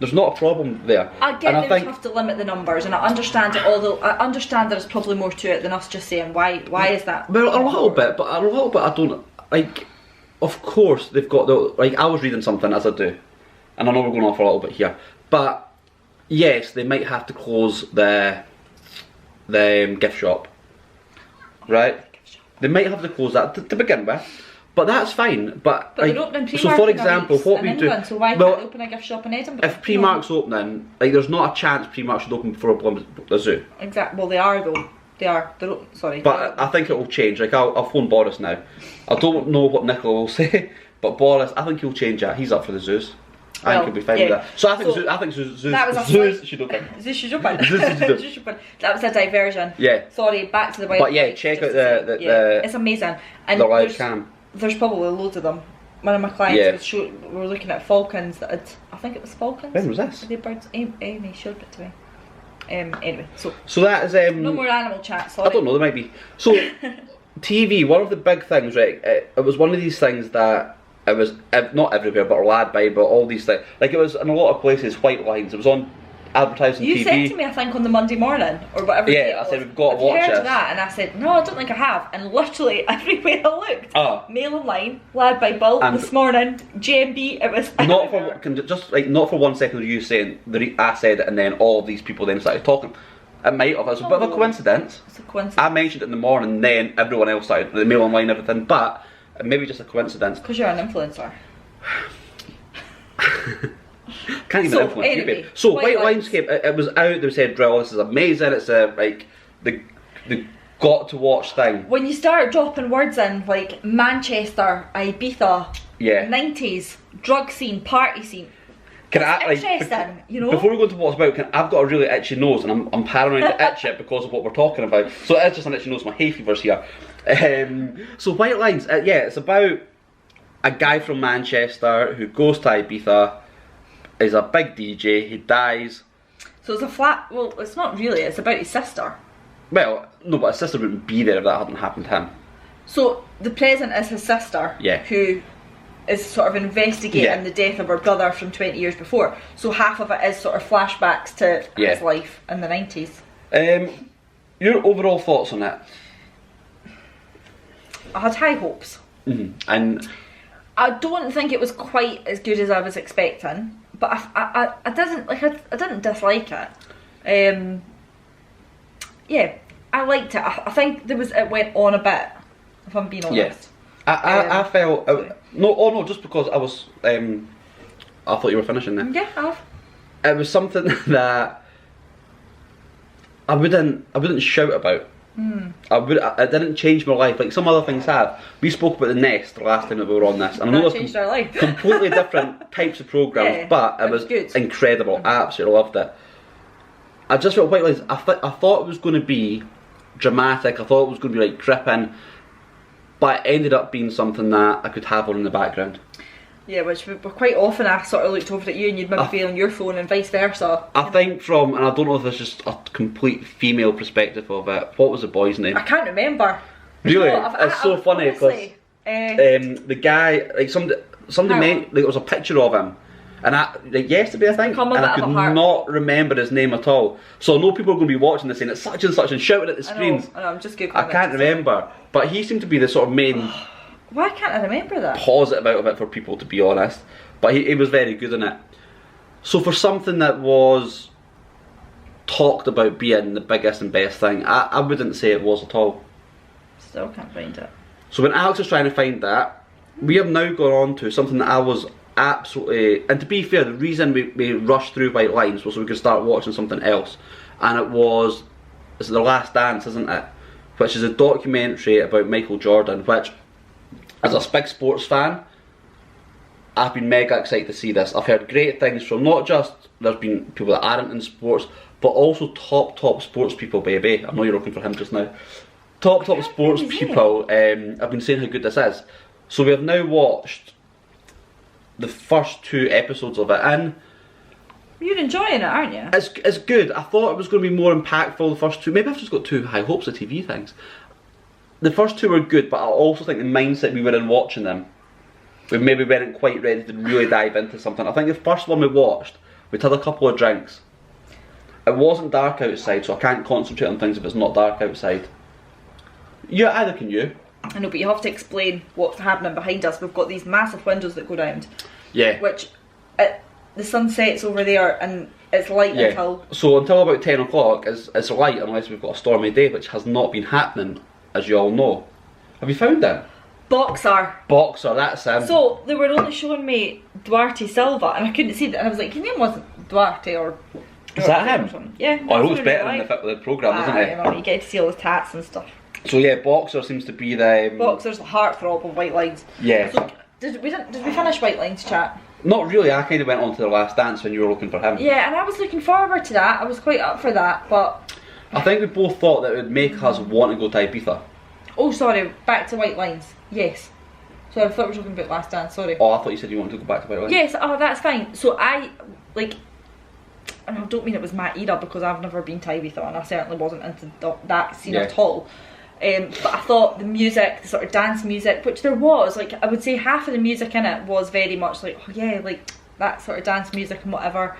There's not a problem there. I get and they would have to limit the numbers, and I understand it. Although I understand there's probably more to it than us just saying why is that? Well, a little bit, but I don't like. Of course, they've got the like. I was reading something as I do, and I know we're going off a little bit here, but yes, they might have to close the gift shop, right? They might have to close that to begin with, but that's fine. But But like, they're opening so Primark for in example, a week what in we do, England, so why can't well, they open a gift shop in Edinburgh? if Primark's opening, like, there's not a chance Primark should open before the zoo. Exactly. Well, they are though. They are. Sorry. But I think it will change. Like, I'll phone Boris now. I don't know what Nicola will say, but Boris, I think he'll change that. He's up for the zoos. I think he'll be fine with that. So I think zoos should open. Zoos should open. Zoos should do. Zoos should open. That was a diversion. Yeah. Sorry. Back to the wild. But yeah, check out the it's amazing. And the live cam. There's probably loads of them. One of my clients we were looking at falcons that had, I think it was falcons. When was this? The birds. Amy showed it to me. Anyway, so that is no more animal chat. Sorry. I don't know. There might be. So TV. One of the big things, right? It was one of these things that it was not everywhere, but Lad Bible, all these things. Like, it was in a lot of places. White Lines. It was on advertising You TV. said to me, I think, on the Monday morning or whatever. Yeah, I said we've got to watch heard this. of that, and I said no, I don't think I have. And literally everywhere I looked, Mail Online, Lad Bible, And this morning, GMB, it was not everywhere. for just like not for 1 second were you saying I said it and then all of these people then started talking. It might have. It's a bit of a coincidence. It's a coincidence. I mentioned it in the morning, then everyone else started the Mail Online, everything, but maybe just a coincidence. Because you're an influencer. Can't even influence you, anyway, babe. So White Lines came. It was out. They said, "Drill, this is amazing. It's a like the got to watch thing." When you start dropping words in like Manchester, Ibiza, Yeah. 90s, drug scene, party scene. Can I, like, Interesting, you know. Before we go into what's about, I've got a really itchy nose, and I'm paranoid to itch it because of what we're talking about. So it's just an itchy nose. My hay fever's here. So White Lines, yeah, it's about a guy from Manchester who goes to Ibiza. He's a big DJ. He dies. So it's a flat. Well, it's not really. It's about his sister. Well, no, but his sister wouldn't be there if that hadn't happened to him. So the present is his sister. Yeah. Who is sort of investigating the death of her brother from 20 years before. So half of it is sort of flashbacks to his life in the 90s. Your overall thoughts on it? I had high hopes. And I don't think it was quite as good as I was expecting, but I didn't dislike it. Yeah, I liked it. I think it went on a bit, if I'm being honest. I felt no, just because I was I thought you were finishing there. Yeah, I have. It was something that I wouldn't shout about. It didn't change my life like some other things have. We spoke about The Nest the last time that we were on this, and I know That there's changed our life. completely different types of programs, but it was good. incredible. I absolutely loved it. I just felt White Lines. I thought it was going to be dramatic. I thought it was going to be like gripping, but it ended up being something that I could have on in the background. Yeah, which quite often I sort of looked over at you and you'd maybe be on your phone and vice versa. I think and I don't know if it's just a complete female perspective of it, what was the boy's name? I can't remember. Really? No, It's so funny because the guy, like somebody meant, like, there was a picture of him And like yesterday I think, become a and bit I of could a heart. not remember his name at all. So I know people are going to be watching this saying it's such and such and shouting at the I screens. know, I'm just Googling I can't remember, but he seemed to be the sort of main Why can't I remember that? positive out of it for people, to be honest. But he was very good in it. So for something that was talked about being the biggest and best thing, I wouldn't say it was at all. Still can't find it. So when Alex was trying to find that, we have now gone on to something that I was absolutely, and to be fair, the reason we rushed through White Lines was so we could start watching something else, and it's The Last Dance, isn't it? Which is a documentary about Michael Jordan, which, as a big sports fan, I've been mega excited to see this. I've heard great things from not just, there's been people that aren't in sports, but also top sports people, baby. I know you're looking for him just now. Top sports people have been saying how good this is. So we have now watched the first 2 episodes of it, and you're enjoying it, aren't you? it's good. I thought it was going to be more impactful, the first 2. Maybe I've just got too high hopes of TV things. The first 2 were good, but I also think the mindset we were in watching them, we maybe weren't quite ready to really dive into something. I think the first one we watched, we'd had a couple of drinks. It wasn't dark outside, so I can't concentrate on things if it's not dark outside. Yeah, either can you. I know, but you have to explain what's happening behind us. We've got these massive windows that go round. Yeah. Which, the sun sets over there and it's light until... So until about 10 o'clock, it's light unless we've got a stormy day, which has not been happening, as you all know. Have you found him? Boxer, that's him. So, they were only showing me Duarte Silva and I couldn't see that, and I was like, his name wasn't Duarte or... Is that him? Yeah. Oh, he looks better in the programme, doesn't he? Well, you get to see all his tats and stuff. So yeah, Boxer seems to be the... Boxer's the heartthrob of White Lines. Yeah. So, did we finish White Lines chat? Not really, I kind of went on to The Last Dance when you were looking for him. Yeah, and I was looking forward to that. I was quite up for that, but... I think we both thought that it would make us want to go to Ibiza. Oh, sorry, back to White Lines. Yes. So I thought we were talking about Last Dance, sorry. Oh, I thought you said you wanted to go back to White Lines. Yes, oh, that's fine. So I, like... And I don't mean it was my era because I've never been to Ibiza and I certainly wasn't into that scene at all. But I thought the music, the sort of dance music, which there was, like I would say half of the music in it was very much like, oh yeah, like that sort of dance music and whatever.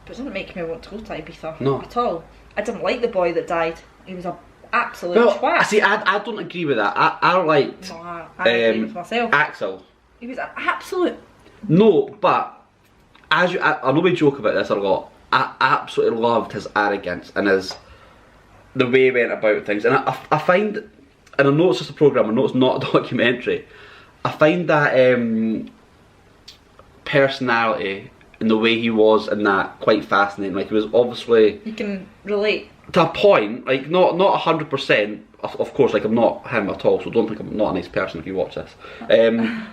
But it didn't make me want to go to Ibiza at all. I didn't like the boy that died. He was an absolute twat. See, I don't agree with that. I liked I agree with myself. Axel. He was an absolute... No, but as I know we joke about this a lot. I absolutely loved his arrogance and the way he went about things, and I find, and I know it's just a programme, I know it's not a documentary, I find that personality and the way he was in that quite fascinating. Like, he was obviously... You can relate. To a point, like not 100%, of course, like I'm not him at all, so don't think I'm not a nice person if you watch this.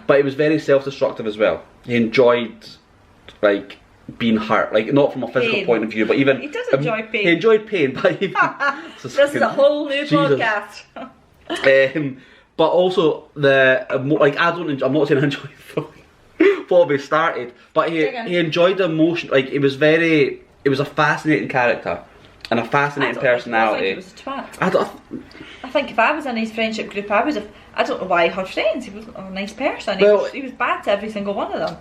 But he was very self-destructive as well. He enjoyed, like, being hurt, like not from a physical point of view, but even he does enjoy pain. He enjoyed pain, but even, this is a whole new podcast. But also like I'm not saying I enjoyed before we started, but he enjoyed the emotion. Like it was a fascinating character and a fascinating personality. I think he was a twat. I think if I was in his friendship group, I don't know why he had friends. He wasn't a nice person. He was bad to every single one of them.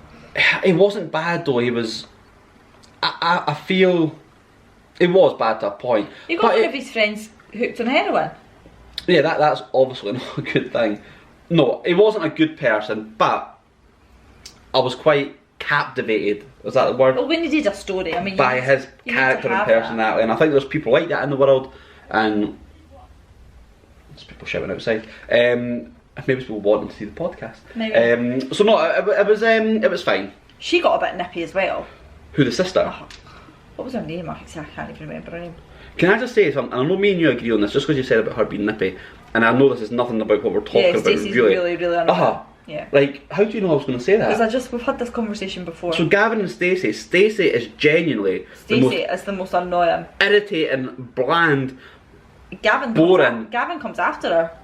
He wasn't bad though. He was. I feel it was bad to a point. You got one of his friends hooked on heroin. Yeah, that's obviously not a good thing. No, he wasn't a good person, but I was quite captivated. Was that the word? Well, when you did a story, I mean, by his character and personality, and I think there's people like that in the world, and there's people shouting outside. Maybe people wanting to see the podcast. Maybe. So no, it was fine. She got a bit nippy as well. Who, the sister? What was her name? I can't even remember her name. Can I just say something? And I know me and you agree on this, just because you said about her being nippy, and I know this is nothing about what we're talking about. Stacey's really annoying. Yeah. Like, how do you know I was going to say that? Because we've had this conversation before. So Gavin and Stacey is genuinely is the most annoying, irritating, bland, boring. Gavin comes after her.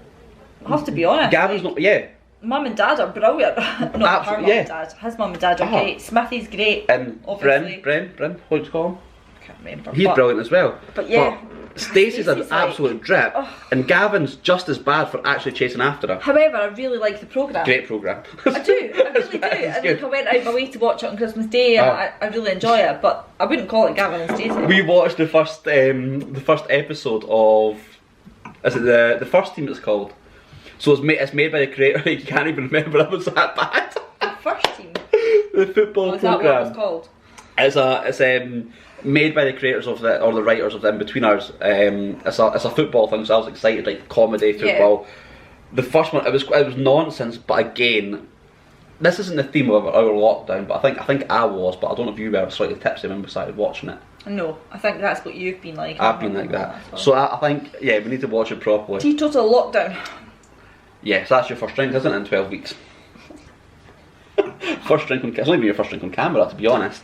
I have to be honest. Gavin's not. Yeah. Mum and Dad are brilliant. Not her mum and Dad. His mum and Dad are great. Smithy's great. And obviously. Bryn, what do you call him? I can't remember. He's brilliant as well. But yeah, Stacey's an Stacey's like- absolute drip, and Gavin's just as bad for actually chasing after her. However, I really like the programme. Great programme. I do, I really do. And like, I went out my way to watch it on Christmas Day, and I really enjoy it. But I wouldn't call it Gavin and Stacey. We watched the first episode of, is it the first team it's called? So it's made by the creator. You can't even remember it was that bad. The first team. The football Is that what it was programme. called? It's made by the creators of the, or the writers of the In-Betweeners. It's a football thing, so I was excited, like comedy, football. The first one, it was nonsense, but again, this isn't the theme of our lockdown, but I think I was, but I don't know if you were slightly tipsy when we started watching it. No, I think that's what you've been like. I've been like that. So I think, yeah, we need to watch it properly. Teetotal lockdown. Yes, that's your first drink, isn't it, in 12 weeks? First drink on camera. It's not even your first drink on camera, to be honest.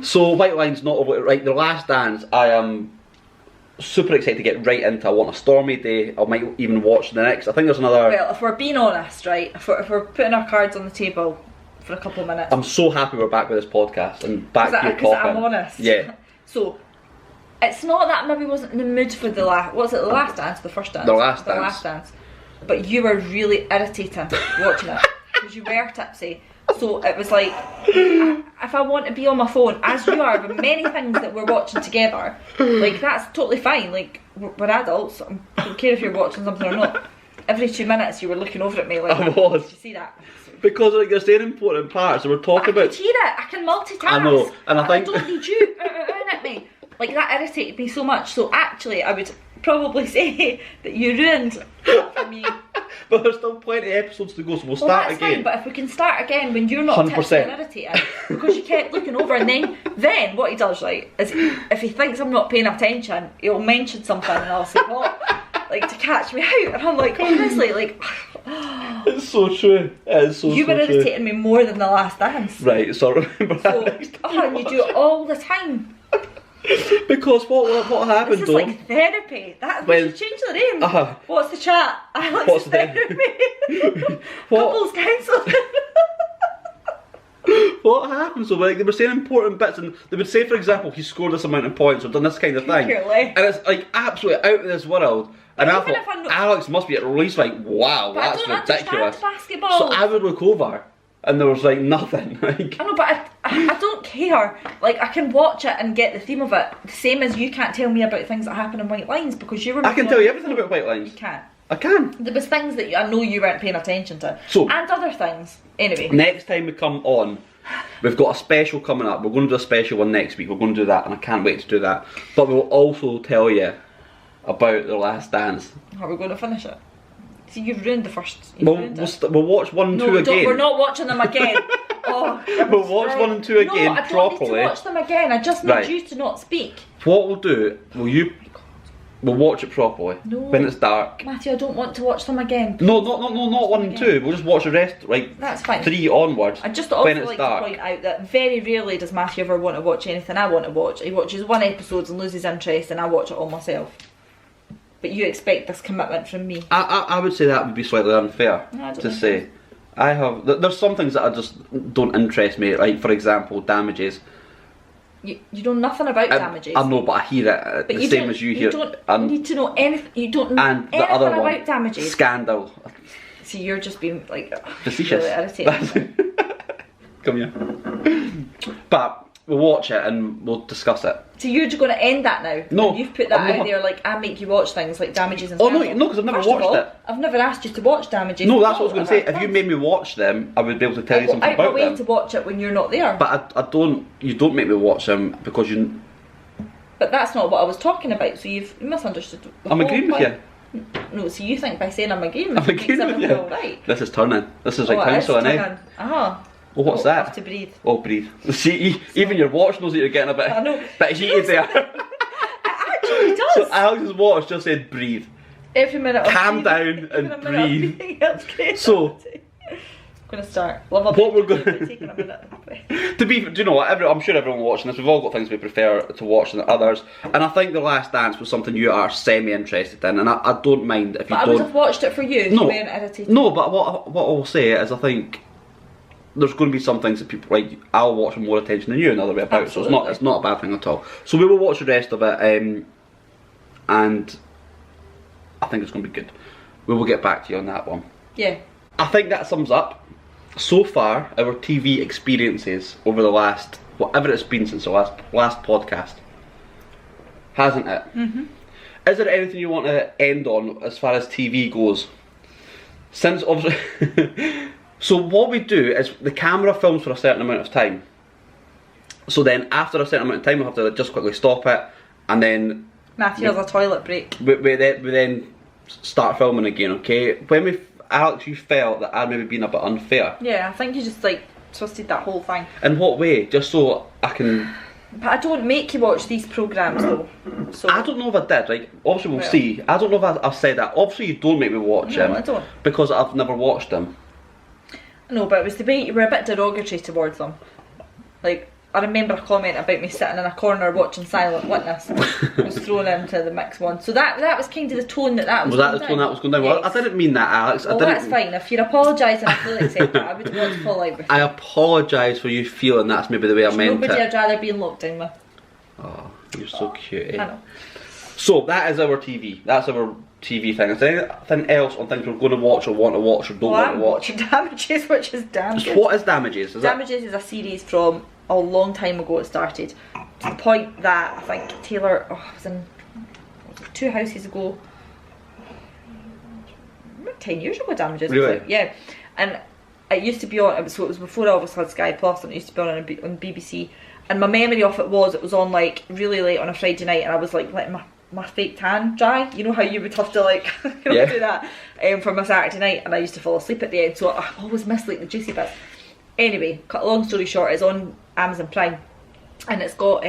So, White Line's not over. Right, The Last Dance, I am super excited to get right into. I want a stormy day. I might even watch the next. I think there's another... Well, if we're being honest, right, if we're putting our cards on the table for a couple of minutes. I'm so happy we're back with this podcast and back here talking. Because I'm honest. Yeah. So, it's not that I maybe wasn't in the mood for the last... Was it The Last Dance? The first dance? The Last The Dance. Last Dance. But you were really irritating watching it. Because you were tipsy. So it was like, if I want to be on my phone, as you are, with many things that we're watching together, like that's totally fine. Like we're adults. I don't care if you're watching something or not. Every 2 minutes you were looking over at me like, I was. Did you see that? Because like you're saying important parts, and we're talking I about... can hear it. I can multitask. I know, and I think... I don't need you at me. Like that irritated me so much. So actually, I would probably say that you ruined that for me. But there's still plenty of episodes to go, so we'll Well, start that's again. fine, but if we can start again when you're not 100%. tipsy and irritated, because you kept looking over, and then what he does, right, is if he thinks I'm not paying attention, he'll mention something and I'll say, what? Like, to catch me out, and I'm like, honestly, like... It's so true. It's so, You so were true. irritating me more than The Last Dance. Right, so remember that So, next time and you do it all the time. Because what happened This is though? like therapy. That When- we should change the name. Uh-huh. What's the chat? Alex What's the therapy? What? Couples counselling. What happened? So like they were saying important bits, and they would say, for example, he scored this amount of points or done this kind of thing, Secretly. and it's like absolutely out of this world. And I even thought if I know- Alex must be at least like, wow, But I that's don't ridiculous. understand basketball. So I would look over, and there was like nothing. Like I know, but I don't care. Like, I can watch it and get the theme of it. The same as you can't tell me about things that happen in White Lines because you were. I can tell you everything about White Lines. You can't. I can. There was things that I know you weren't paying attention to. So- and other things. Anyway. Next time we come on, we've got a special coming up. We're going to do a special one next week. We're going to do that, and I can't wait to do that. But we'll also tell you about The Last Dance. Are we going to finish it? See, you've ruined the first. You've ruined it. We'll watch 1 and 2 No, again. we're not watching them again. Oh, We'll watch 1 and 2 again no, I don't properly. need to watch them again. I just need Right. you to not speak. What we'll do, we'll watch it properly No. when it's dark. Matthew, I don't want to watch them again. No, not 1 and 2. We'll just watch the rest, like That's fine. 3 onwards. I just also when it's like dark. to point out that very rarely does Matthew ever want to watch anything I want to watch. He watches 1 episode and loses interest, and I watch it all myself. But you expect this commitment from me. I would say that would be slightly unfair No, I don't to think say. I have. There's some things that I just don't interest me. Like for example, Damages. You know nothing about Damages. I know, but I hear it but the same as you hear. You don't need to know anything. You don't know and anything the other one, about Damages. Scandal. See, you're just being like Facetious. really irritating. Come here. But we'll watch it and we'll discuss it. So you're just going to end that now? No, You've put that I'm out not. there like I make you watch things like Damages and Oh, no, Scandal. no, 'cause I've never First of watched all, it. I've never asked you to watch Damages. No, that's what I was going to say. Ever. If you made me watch them, I would be able to tell you something out my about way them. to watch it when you're not there. But I don't. You don't make me watch them because you. But that's not what I was talking about. So you've misunderstood. The I'm whole agreeing with point. you. No, so you think by saying I'm agreeing with I'm you agreeing makes with everything you. all right? This is turning. This is like Oh, it is counselling, eh? turning. Ah. Oh, what's Oh, that? Have to breathe. Oh, breathe. See, even your watch knows that you're getting a bit, I know. bit heated there. It actually does. So Alex's watch just said breathe. Every minute. of Calm breathing, down and even a minute of breathe. breathing, that's great. So- I'm gonna start. Love a What we're bit, gonna- taking a minute. Do you know what? I'm sure everyone watching this, we've all got things we prefer to watch than others. And I think The Last Dance was something you are semi-interested in, and I don't mind if you But I would don't. have watched it for you if No. you weren't irritated. No, but what I'll say is I think there's going to be some things that people like. I'll watch with more attention than you, and the other way about. So Absolutely. it's not a bad thing at all. So we will watch the rest of it. and I think it's going to be good. We will get back to you on that one. Yeah. I think that sums up, so far, our TV experiences over the last, whatever it's been since the last podcast. Hasn't it? Mm-hmm. Is there anything you want to end on as far as TV goes? Since obviously... So what we do is the camera films for a certain amount of time. So then after a certain amount of time we'll have to just quickly stop it, and then... Matthew has a toilet break. We then start filming again, okay? When Alex, you felt that I'd maybe been a bit unfair. Yeah, I think you just like twisted that whole thing. In what way? Just so I can... But I don't make you watch these programmes though. So I don't know if I did, right? Obviously we'll see. I don't know if I've said that. Obviously you don't make me watch them. I don't. Because I've never watched them. No, but it was the way you were a bit derogatory towards them. Like, I remember a comment about me sitting in a corner watching Silent Witness was thrown into the mix one. So that was kind of the tone that was Was that the tone that was going down? Well, I didn't mean that, Alex. Well, that's fine. If you're apologising, I fully accept that. I would want to fall out with you. I apologise for you feeling that's maybe the way I meant it. Nobody I'd rather be in lockdown with. Oh, you're so cute. I know. So that is our TV. That's our TV thing. Is there anything else on things we're going to watch or want to watch or don't want to watch? I'm watching Damages, which is damn good. What is Damages? Damages is a series from a long time ago it started. To the point that I think Taylor was in 2 houses ago. 10 years ago Damages. Really? Yeah. And it used to be on, so it was before I obviously had Sky Plus, and it used to be on BBC. And my memory of it was on like really late on a Friday night, and I was like letting my fake tan dry. You know how you would have to like do that for my Saturday night, and I used to fall asleep at the end, so I always missed like the juicy bits. Anyway, cut a long story short, it's on Amazon Prime, and it's got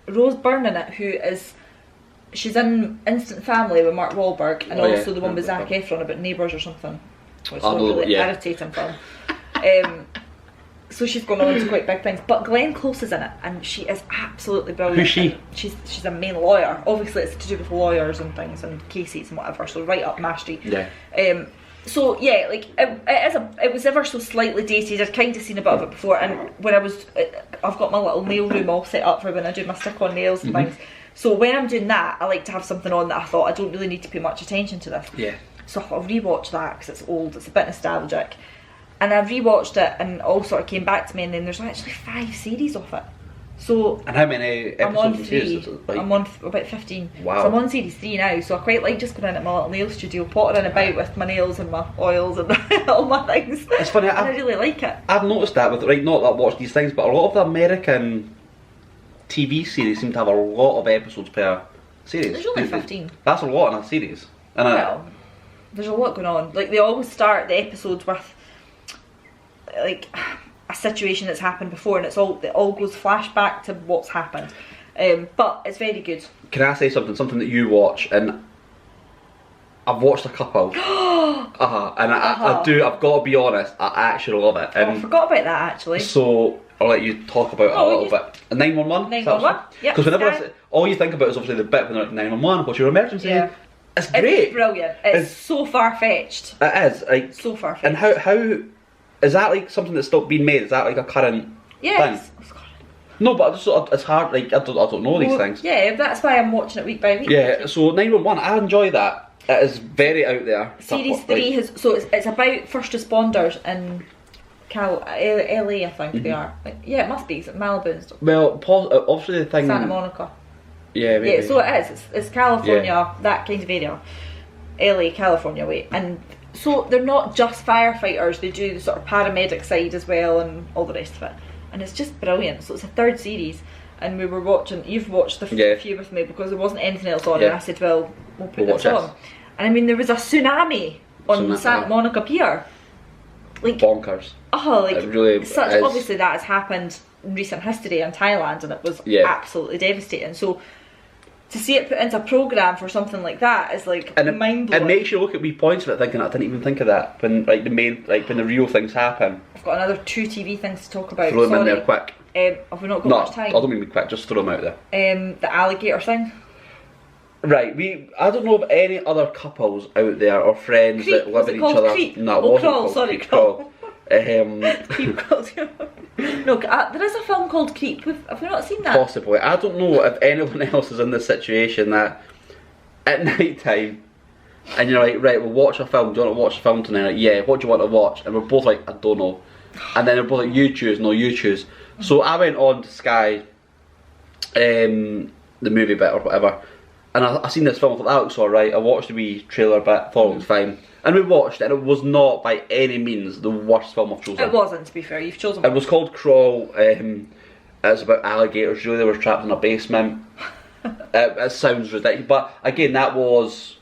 Rose Byrne in it, she's in Instant Family with Mark Wahlberg, and also the one with Zac Efron about neighbours or something, which is a really irritating film. So she's gone on to quite big things, but Glenn Close is in it, and she is absolutely brilliant. Who's she? She's a main lawyer. Obviously, it's to do with lawyers and things and cases and whatever. So right up my street. Yeah. So yeah, like it was ever so slightly dated. I'd kind of seen a bit of it before, and when I've got my little nail room all set up for when I do my stick-on nails and things. So when I'm doing that, I like to have something on that I thought I don't really need to pay much attention to this. Yeah. So I thought I'll rewatch that because it's old. It's a bit nostalgic. And I rewatched it, and all sort of came back to me, and then there's actually 5 series of it. So and how many episodes? I'm on 3. I'm on about 15. Wow. So I'm on series 3 now. So I quite like just going in at my little nail studio, pottering about with my nails and my oils and all my things. It's funny. I really like it. I've noticed that with not that I watch these things, but a lot of the American TV series seem to have a lot of episodes per series. There's only 15. That's a lot in a series. And well, there's a lot going on. Like they always start the episodes with like a situation that's happened before, and it all goes flashback to what's happened. But it's very good. Can I say something that you watch? And I've watched a couple. And I've got to be honest, I actually love it. And I forgot about that actually. So I'll let you talk about it a little bit. 911? 911? Yep. Because whenever all you think about is obviously the bit when they're like 911, what's your emergency? Yeah. It's great. It's brilliant. It's so far-fetched. It is. Like, so far-fetched. And how is that like something that's still being made? Is that like a current thing? No, but it's hard. Like I don't know these things. Yeah, that's why I'm watching it week by week. Yeah. So 911, I enjoy that. It is very out there. Series 3 has it's about first responders in LA, I think they are. Yeah, it must be. It's Malibu and stuff. Well, obviously the thing. Santa Monica. Yeah, maybe. Yeah, so it is. It's California, that kind of area. LA, California way. And so they're not just firefighters, they do the sort of paramedic side as well and all the rest of it. And it's just brilliant. So it's a 3rd series, and we were watching, you've watched the few with me because there wasn't anything else on, and I said, well, we'll put this on. And I mean, there was a tsunami on Santa Monica Pier. Like, bonkers. Oh, like, it really obviously that has happened in recent history in Thailand, and it was absolutely devastating. So to see it put into a programme for something like that is like mind blowing. It makes you look at wee points of it thinking, I didn't even think of that when like when the real things happen. I've got another 2 TV things to talk about. Throw them in there quick. Have we not got much time? I don't mean be quick, just throw them out there. The alligator thing. Right, I don't know of any other couples out there or friends that live with each other. Creep? No, it wasn't called Creep. Crawl. Creep called. No, there is a film called Creep. Have we not seen that? Possibly. I don't know if anyone else is in this situation that at night time, and you're like, right, we'll watch a film. Do you want to watch a film tonight? Like, yeah. What do you want to watch? And we're both like, I don't know. And then they're both like, you choose. No, you choose. So I went on to Sky, the movie bit or whatever, and I seen this film. I thought that looks alright. I watched the wee trailer bit. Thought it was fine. And we watched it, and it was not by any means the worst film I've chosen. It wasn't, to be fair. You've chosen. It was called Crawl. It's about alligators. Really, they were trapped in a basement. It sounds ridiculous, but again, that was.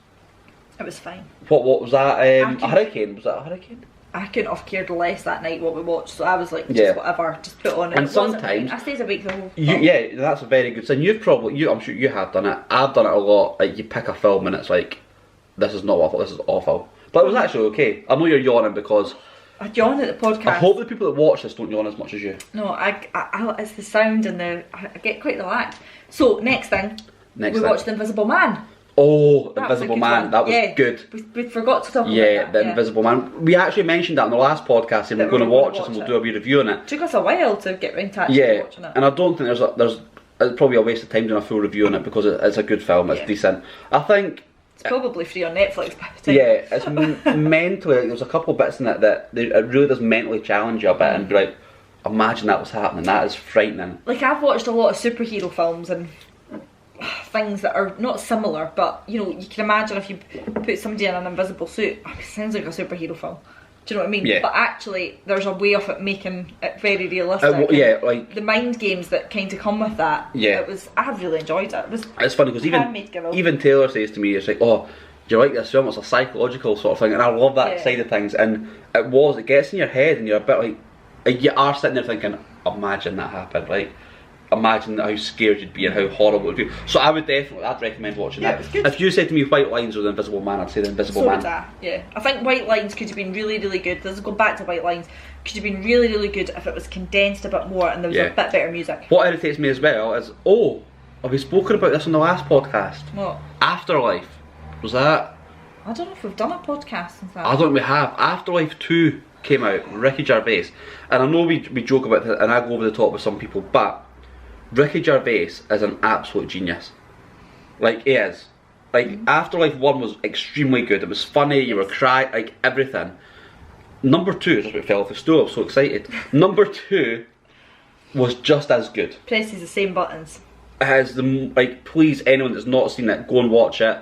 It was fine. What was that? A hurricane? Was that a hurricane? I couldn't have cared less that night what we watched, so I was like, just whatever, just put on it. And sometimes I stayed awake the whole. Yeah, that's a very good sign. I'm sure you have done it. I've done it a lot. Like you pick a film and it's like, this is not what I thought. This is awful. But it was actually okay. I know you're yawning because I yawn at the podcast. I hope the people that watch this don't yawn as much as you. No, it's the sound and I get quite relaxed. So next thing, we watched The Invisible Man. Oh, The Invisible Man, that was good. We forgot to talk about that. The Invisible Man. We actually mentioned that in the last podcast, and we're going to watch this and we'll do a wee review on it. It took us a while to get round to actually watching it. And I don't think there's it's probably a waste of time doing a full review on it because it's a good film, it's decent. I think it's probably free on Netflix by the time. Yeah, it's mentally, like, there's a couple of bits in it that it really does mentally challenge you a bit and be like, imagine that was happening, that is frightening. Like, I've watched a lot of superhero films and things that are not similar, but you know, you can imagine if you put somebody in an invisible suit, it sounds like a superhero film. Do you know what I mean? Yeah. But actually, there's a way of it making it very realistic. Like the mind games that kind of come with that. Yeah. I really enjoyed it. It's funny because even Taylor says to me, it's like, oh, do you like this film? It's a psychological sort of thing, and I love that side of things. And it gets in your head, and you're a bit like you are sitting there thinking, imagine that happened, like. Imagine how scared you'd be and how horrible it would be. So I'd recommend watching that. If you said to me White Lines or The Invisible Man, I'd say The Invisible Man. I think White Lines could have been really, really good. Let's go back to White Lines. Could have been really, really good if it was condensed a bit more and there was a bit better music. What irritates me as well is, have we spoken about this on the last podcast? What? Afterlife. Was that? I don't know if we've done a podcast since that. I don't think we have. Afterlife 2 came out, Ricky Gervais. And I know we joke about it and I go over the top with some people, but Ricky Gervais is an absolute genius. Like, he is. Like, Afterlife 1 was extremely good. It was funny, you were crying, like, everything. Number 2, just about fell off the stool, I was so excited. Number 2 was just as good. Presses the same buttons. It has please, anyone that's not seen it, go and watch it.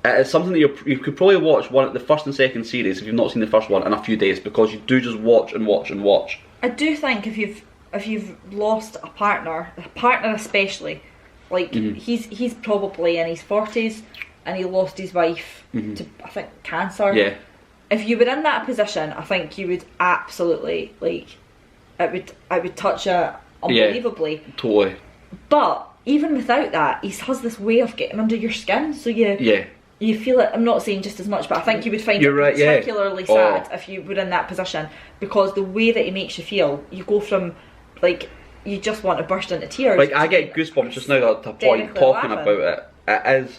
It is something that you could probably watch the first and second series if you've not seen the first one in a few days, because you do just watch and watch and watch. I do think if you've lost a partner especially, like he's probably in his 40s and he lost his wife to, I think, cancer. Yeah. If you were in that position, I think you would absolutely, like, it would touch you unbelievably. Yeah, totally. But even without that, he has this way of getting under your skin, so you feel it. I'm not saying just as much, but I think you would find it particularly sad if you were in that position, because the way that he makes you feel, you go from, like, you just want to burst into tears. Like, I get goosebumps just now at the point talking about it.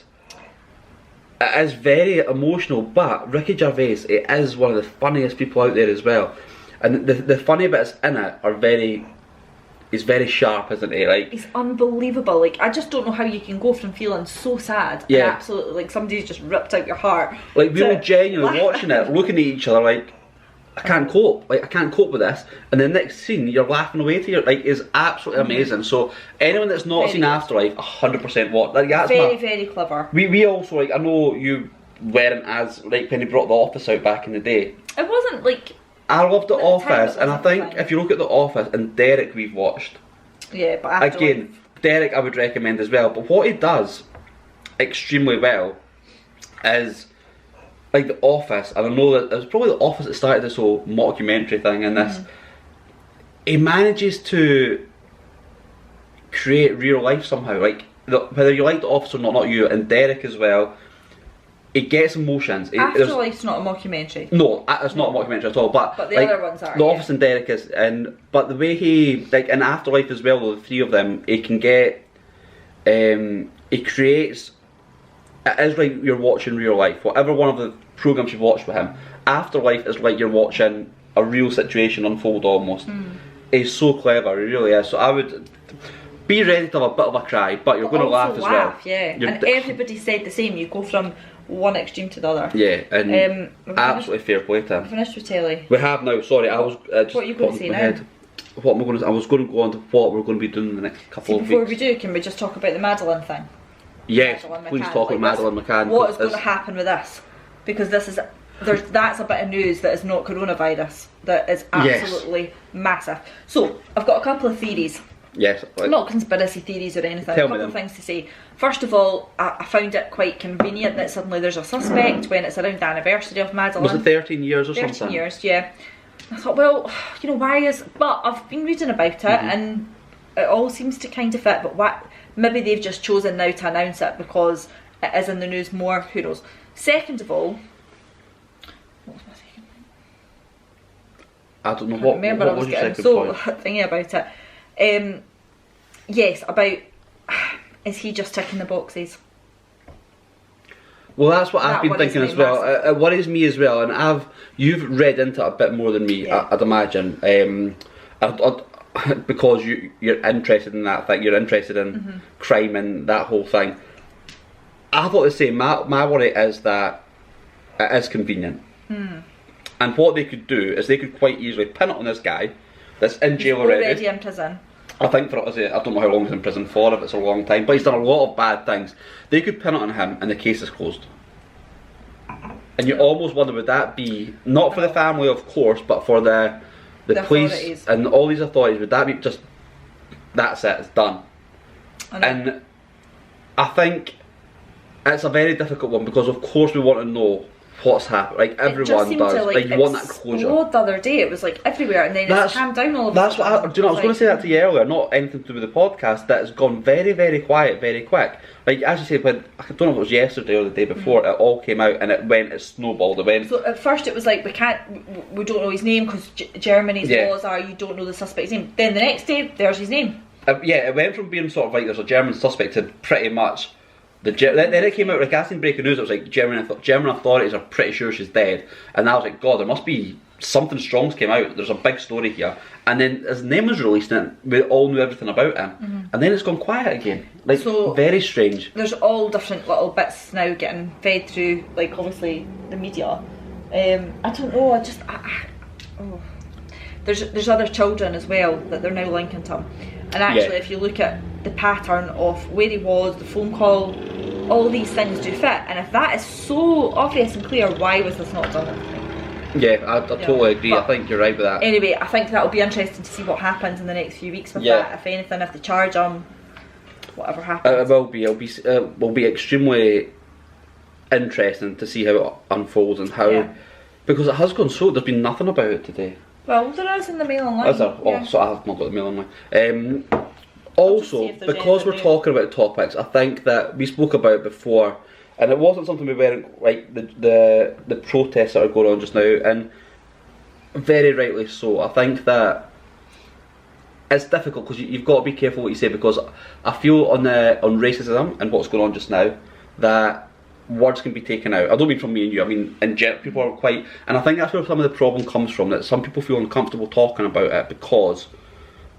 It is very emotional, but Ricky Gervais, it is one of the funniest people out there as well. And the funny bits in it are he's very sharp, isn't he? Like, he's unbelievable. Like, I just don't know how you can go from feeling so sad and absolutely like somebody's just ripped out your heart. Like, we were genuinely watching it, looking at each other like, I can't cope. Like, I can't cope with this. And the next scene, you're laughing away to like, is absolutely amazing. So anyone that's not seen Afterlife, 100% watch. Like, that's very clever. We also, like, I know you weren't as, like, when he brought The Office out back in the day. It wasn't like. I loved The Office, and I think if you look at The Office and Derek, we've watched. Yeah, but again, Derek I would recommend as well. But what he does extremely well is, like, The Office, and I know that it was probably The Office that started this whole mockumentary thing, and this, he manages to create real life somehow. Like, whether you like The Office or not you, and Derek as well, it gets emotions. Afterlife's not a mockumentary. No, it's not a mockumentary at all. But the other ones are. The Office and Derek is, but the way he, like, in Afterlife as well, the three of them, he can get, he creates. It is like you're watching real life. Whatever one of the programs you've watched with him, Afterlife is like you're watching a real situation unfold almost. He's so clever, he really is. So I would, be ready to have a bit of a cry, but you're going to laugh as well. Yeah, and everybody said the same. You go from one extreme to the other. Yeah, and absolutely fair play to him. Finished with telly. We have now. Sorry, I was just what are you going to say now? Head. What am I going to? I was going to go on to what we're going to be doing in the next couple of weeks. Before we do, can we just talk about the Madeline thing? Yes, please talk about Madeline McCann. What is going to happen with this? Because this is that's a bit of news that is not coronavirus. That is absolutely massive. So I've got a couple of theories. Yes. Not conspiracy theories or anything. A couple of things to say. First of all, I found it quite convenient that suddenly there's a suspect when it's around the anniversary of Madeline. Was it 13 years or 13 something? 13 years, yeah. I thought, well, you know, why is... But I've been reading about it and it all seems to kind of fit. But maybe they've just chosen now to announce it because it is in the news more. Who knows? Second of all... What was my second point? I don't know. What I was getting so thingy about it. Yes, about... Is he just ticking the boxes? Well, that's what I've been thinking as well. It worries me as well, and you've read into it a bit more than me, I'd imagine, because you're interested in that thing. You're interested in crime and that whole thing. I thought the same. My worry is that it is convenient, and what they could do is they could quite easily pin it on this guy that's in jail already. Already in prison. I think I don't know how long he's in prison for, if it's a long time, but he's done a lot of bad things. They could pin it on him and the case is closed. And you almost wonder, would that be, not for the family of course, but for the police authorities. And all these authorities, would that be just, that's it, it's done. And I think it's a very difficult one because of course we want to know what's happened. Like everyone does. Like you want that closure. The other day it was like everywhere, and then it's calmed down all of a sudden. That's what I was going to say that to you earlier. Not anything to do with the podcast. That has gone very, very quiet, very quick. Like as you said, when I don't know if it was yesterday or the day before, it all came out and it snowballed. It went. So at first it was like we don't know his name because Germany's laws are you don't know the suspect's name. Then the next day there's his name. Yeah, it went from being sort of like there's a German suspect to pretty much. Then it came out like I seen breaking news. It was like German authorities are pretty sure she's dead, and I was like, God, there must be something strong's came out. There's a big story here, and then his name was released, and we all knew everything about him, and then it's gone quiet again. Like so, very strange. There's all different little bits now getting fed through, like obviously the media. I don't know. There's other children as well that they're now linking to him, and actually, if you look at the pattern of where he was, the phone call, all these things do fit. And if that is so obvious and clear, why was this not done? Yeah, I totally agree. But I think you're right with that. Anyway, I think that'll be interesting to see what happens in the next few weeks with that. If anything, if they charge him, whatever happens. It will be. Will be extremely interesting to see how it unfolds and how, because it has gone so. There's been nothing about it today. Well, there is in the Mail Online. Is there? Oh, so I have not got the Mail Online. Also, because we're talking about topics, I think that we spoke about before, and it wasn't something we weren't like the protests that are going on just now, and very rightly so. I think that it's difficult because you've got to be careful what you say, because I feel on racism and what's going on just now that words can be taken out. I don't mean from me and you. I mean in general, people are quite, and I think that's where some of the problem comes from. That some people feel uncomfortable talking about it because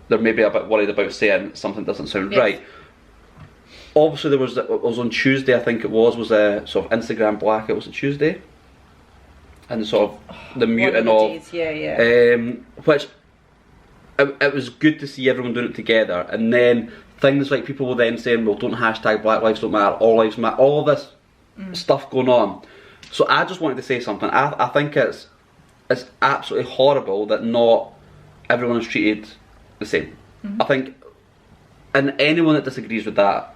they're maybe a bit worried about saying something doesn't sound right. Obviously, it was on Tuesday, I think it was a sort of Instagram blackout. Was it Tuesday? And sort of the muting of which it was good to see everyone doing it together. And then things like people were then saying, well, don't hashtag Black Lives Don't Matter, All Lives Matter, all of this stuff going on. So I just wanted to say something. I think it's absolutely horrible that not everyone is treated the same. I think, and anyone that disagrees with that,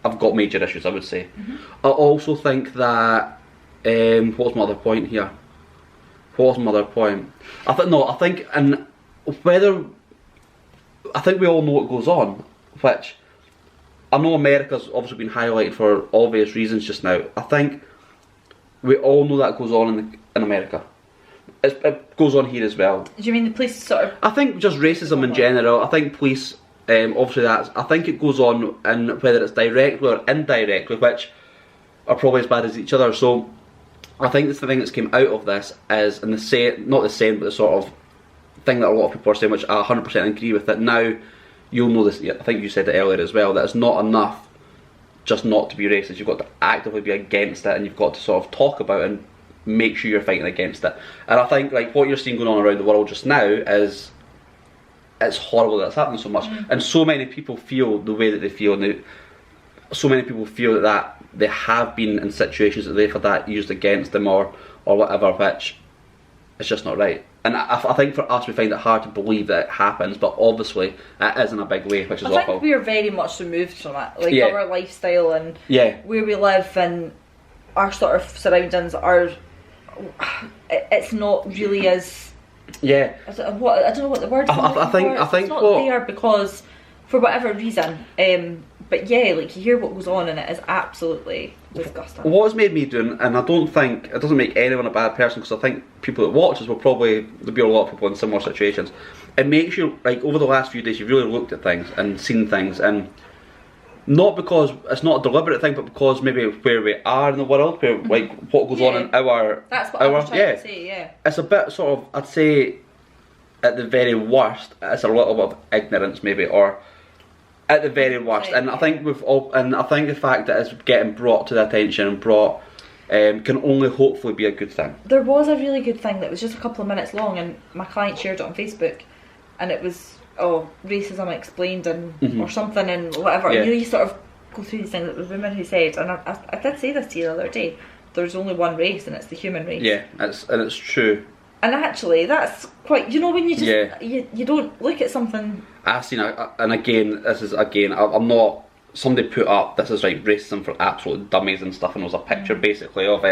I've got major issues, I would say. I also think that what's my other point here? I think and whether I think we all know what goes on, which I know America's obviously been highlighted for obvious reasons just now. I think we all know that goes on in America. It goes on here as well. Do you mean the police sort of... I think just racism in general. I think police, obviously I think it goes on, and whether it's directly or indirectly, which are probably as bad as each other. So I think that's the thing that's came out of this is, and not the same, but the sort of thing that a lot of people are saying, which I 100% agree with, that now you'll know this, I think you said it earlier as well, that it's not enough just not to be racist. You've got to actively be against it, and you've got to sort of talk about it and make sure you're fighting against it. And I think like what you're seeing going on around the world just now is, it's horrible that it's happening so much, and so many people feel the way that they feel, and so many people feel that they have been in situations that they've had that used against them or whatever, which is just not right. And I think for us, we find it hard to believe that it happens, but obviously it is in a big way, which is awful. I think we are very much removed from it, like our lifestyle and where we live and our sort of surroundings are. It's not really as I don't know what the word is. I think it's not there because for whatever reason. But yeah, like you hear what goes on and it is absolutely disgusting. What has made me do, and I don't think, it doesn't make anyone a bad person, because I think people that watch us will probably, there'll be a lot of people in similar situations. It makes you, like over the last few days, you've really looked at things and seen things, and not because it's not a deliberate thing, but because maybe where we are in the world, where like what goes on in our... That's what I was trying to say, It's a bit sort of, I'd say, at the very worst, it's a little bit of ignorance maybe, or at the very worst. And I think and I think the fact that it's getting brought to the attention and brought can only hopefully be a good thing. There was a really good thing that was just a couple of minutes long, and my client shared it on Facebook, and it was racism explained and or something and whatever. And you sort of go through these things. It was women who said, and I did say this to you the other day, there's only one race and it's the human race. Yeah, it's true. And actually, that's quite, you know, when you just, you don't look at something. I've seen, and again, I'm not, somebody put up, this is like racism for absolute dummies and stuff, and it was a picture basically of,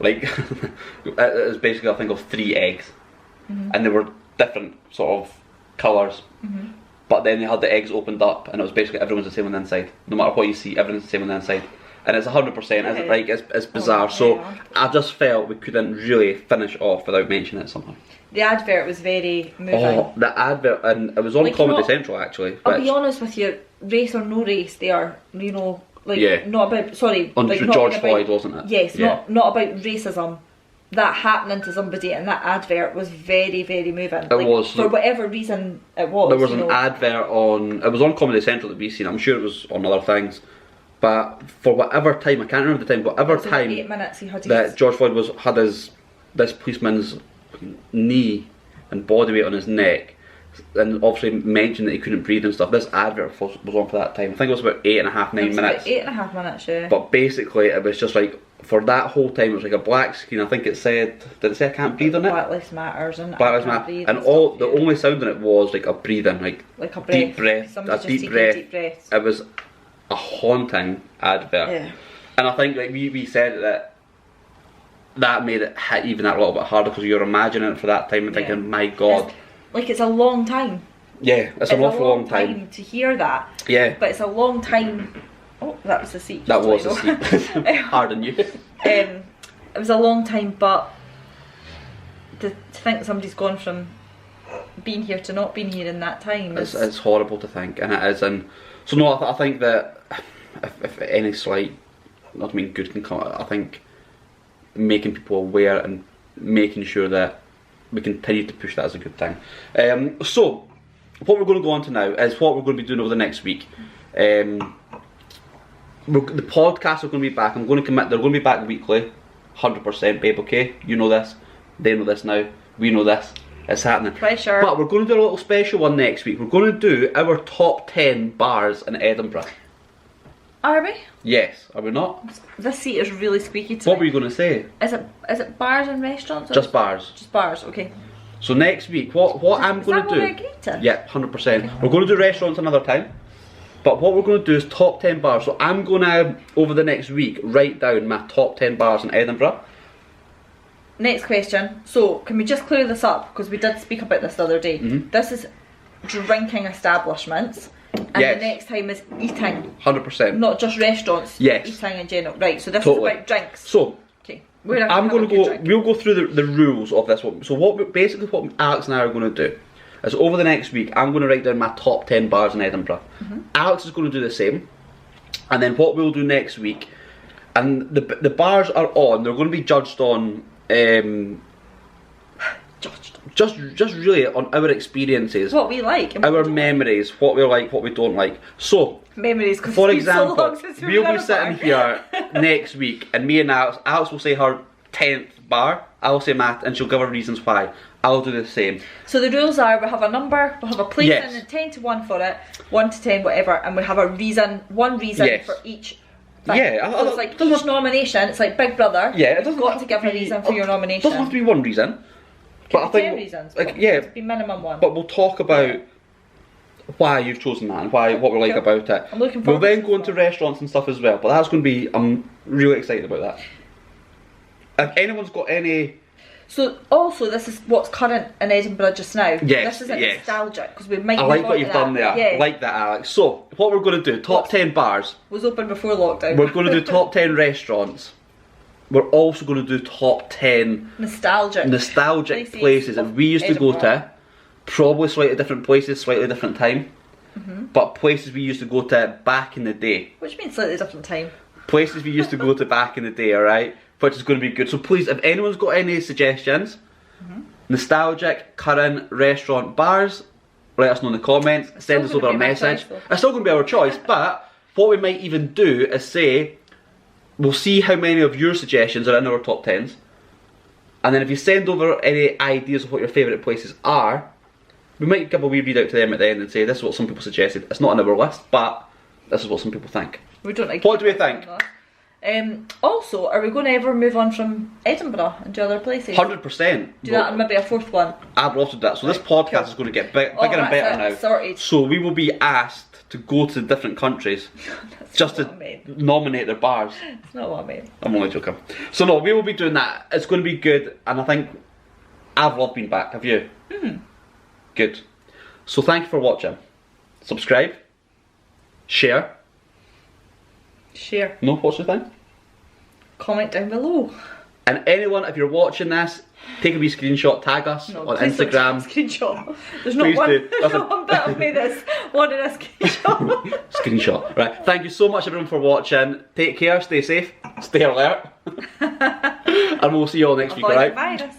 like, it was basically, I think, of 3 eggs, and they were different sort of colours, but then they had the eggs opened up, and it was basically everyone's the same on the inside. No matter what you see, everyone's the same on the inside. And it's 100%, like, it's bizarre. So I just felt we couldn't really finish off without mentioning it somehow. The advert was very moving. Oh, the advert, and it was on Comedy Central actually. I'll be honest with you, race or no race, they are, you know, like, not about, sorry. On like, George Floyd, wasn't it? Yes, not about racism. That happening to somebody in that advert was very, very moving. It was. For whatever reason it was. There was an advert on, it was on Comedy Central that we've seen, I'm sure it was on other things. But for whatever time, I can't remember the time, whatever time 8 minutes he had that George Floyd had this policeman's knee and body weight on his neck, and obviously mentioned that he couldn't breathe and stuff. This advert was on for that time. I think it was about 8.5, 9 minutes. 8.5 minutes, yeah. But basically, it was just like, for that whole time, it was like a black screen. I think it said, did it say I can't breathe on it? Black Lives Matters and Black Lives Matter. And all the only sound in it was like a breathing, like a breath, deep breath, a deep breath. It was a haunting advert. Yeah. And I think like we said that made it hit even that little bit harder, because you're imagining it for that time and thinking, my God. It's a long time. Yeah, it's an awful long time to hear that. Yeah. But it's a long time. Oh, that was the seat. That was the seat. Hard on you. It was a long time, but to think somebody's gone from being here to not being here in that time it's horrible to think, and it is. And so no, I think that if any slight, not to mean good can come, I think making people aware and making sure that we continue to push that is a good thing. So what we're going to go on to now is what we're going to be doing over the next week. The podcasts are going to be back. I'm going to commit, they're going to be back weekly, 100%, babe, okay? You know this, they know this now, we know this, it's happening. Pressure. But we're going to do a little special one next week. We're going to do our top 10 bars in Edinburgh. Are we? Yes, are we not? This seat is really squeaky today. What were you going to say? Is it bars and restaurants? Just bars. Just bars, okay. So next week, what I'm going to do... Is that what we agreed to? Yeah, 100%. We're going to do restaurants another time. But what we're going to do is top 10 bars. So I'm going to, over the next week, write down my top 10 bars in Edinburgh. Next question. So, can we just clear this up? Because we did speak about this the other day. This is drinking establishments. And the next time is eating. 100%. Not just restaurants. Yes. Eating in general. Right, so this is about drinks. So, okay. I'm going to go, we'll go through the rules of this one. So basically what Alex and I are going to do is over the next week, I'm going to write down my top 10 bars in Edinburgh. Alex is going to do the same. And then what we'll do next week, and the bars are on, they're going to be judged on Just really on our experiences, what we like, and what our we don't memories, what we like, what we don't like. So, memories. Cause for it's been so example, long since we'll done be a sitting bar. here next week, and me and Alex will say her 10th bar. I'll say Matt, and she'll give her reasons why. I'll do the same. So the rules are: we have a number, we have a place, Yes. and 10 to 1 for it, 1 to 10, whatever, and we have a reason, one reason Yes. for each. Thing. Yeah, So it's like each nomination. It's like Big Brother. Yeah, it You've doesn't got have to give a reason for your It nomination. doesn't have to be one reason. But I Could be think 10 reasons. like, But yeah, it could be minimum 1. but we'll talk about why you've chosen that and what we like Cool. about it. I'm looking We'll forward then to go this into one. restaurants and stuff as well. But that's going to be. I'm really excited about that. If anyone's got any, So also, this is what's current in Edinburgh just now. Yes, This isn't yes. nostalgic because we might. I move like on what to you've that. done there. Yeah, Like that, Alex. So what we're going to do? Top 10 bars. was open before lockdown. We're going to do top 10 restaurants. We're also going to do top 10 nostalgic places that we used to go to. Probably slightly different places, slightly different time. But places we used to go to back in the day. Which means slightly different time. Places we used to go to back in the day, alright? Which is going to be good. So please, if anyone's got any suggestions, nostalgic, current restaurant bars, let us know in the comments. Send us still over a gonna be my message. choice, though. It's still going to be our choice, but what we might even do is say, we'll see how many of your suggestions are in our top 10s. And then if you send over any ideas of what your favourite places are, we might give a wee read out to them at the end and say, this is what some people suggested. It's not on our list, but this is what some people think. We don't like. What do we think? Also, are we going to ever move on from Edinburgh and to other places? 100%. Do that and maybe a fourth one. I've lost that. So this podcast is going to get bigger and that's better it, now. sorted. So we will be asked to go to different countries just not to what I meant. nominate their bars. That's not what I mean. I'm only joking. So no, we will be doing that. It's going to be good, and I think I've loved being back. Have you? Good. So thank you for watching. Subscribe. Share. Share. No, what's the thing? Comment down below. And anyone, if you're watching this, take a wee screenshot, tag us on please don't Instagram. take a screenshot. There's not Please one. do. There's not one bit of me that's wanted a screenshot. Screenshot. Right. Thank you so much everyone for watching. Take care, stay safe, stay alert. And we'll see you all next week, Avoid alright? the virus.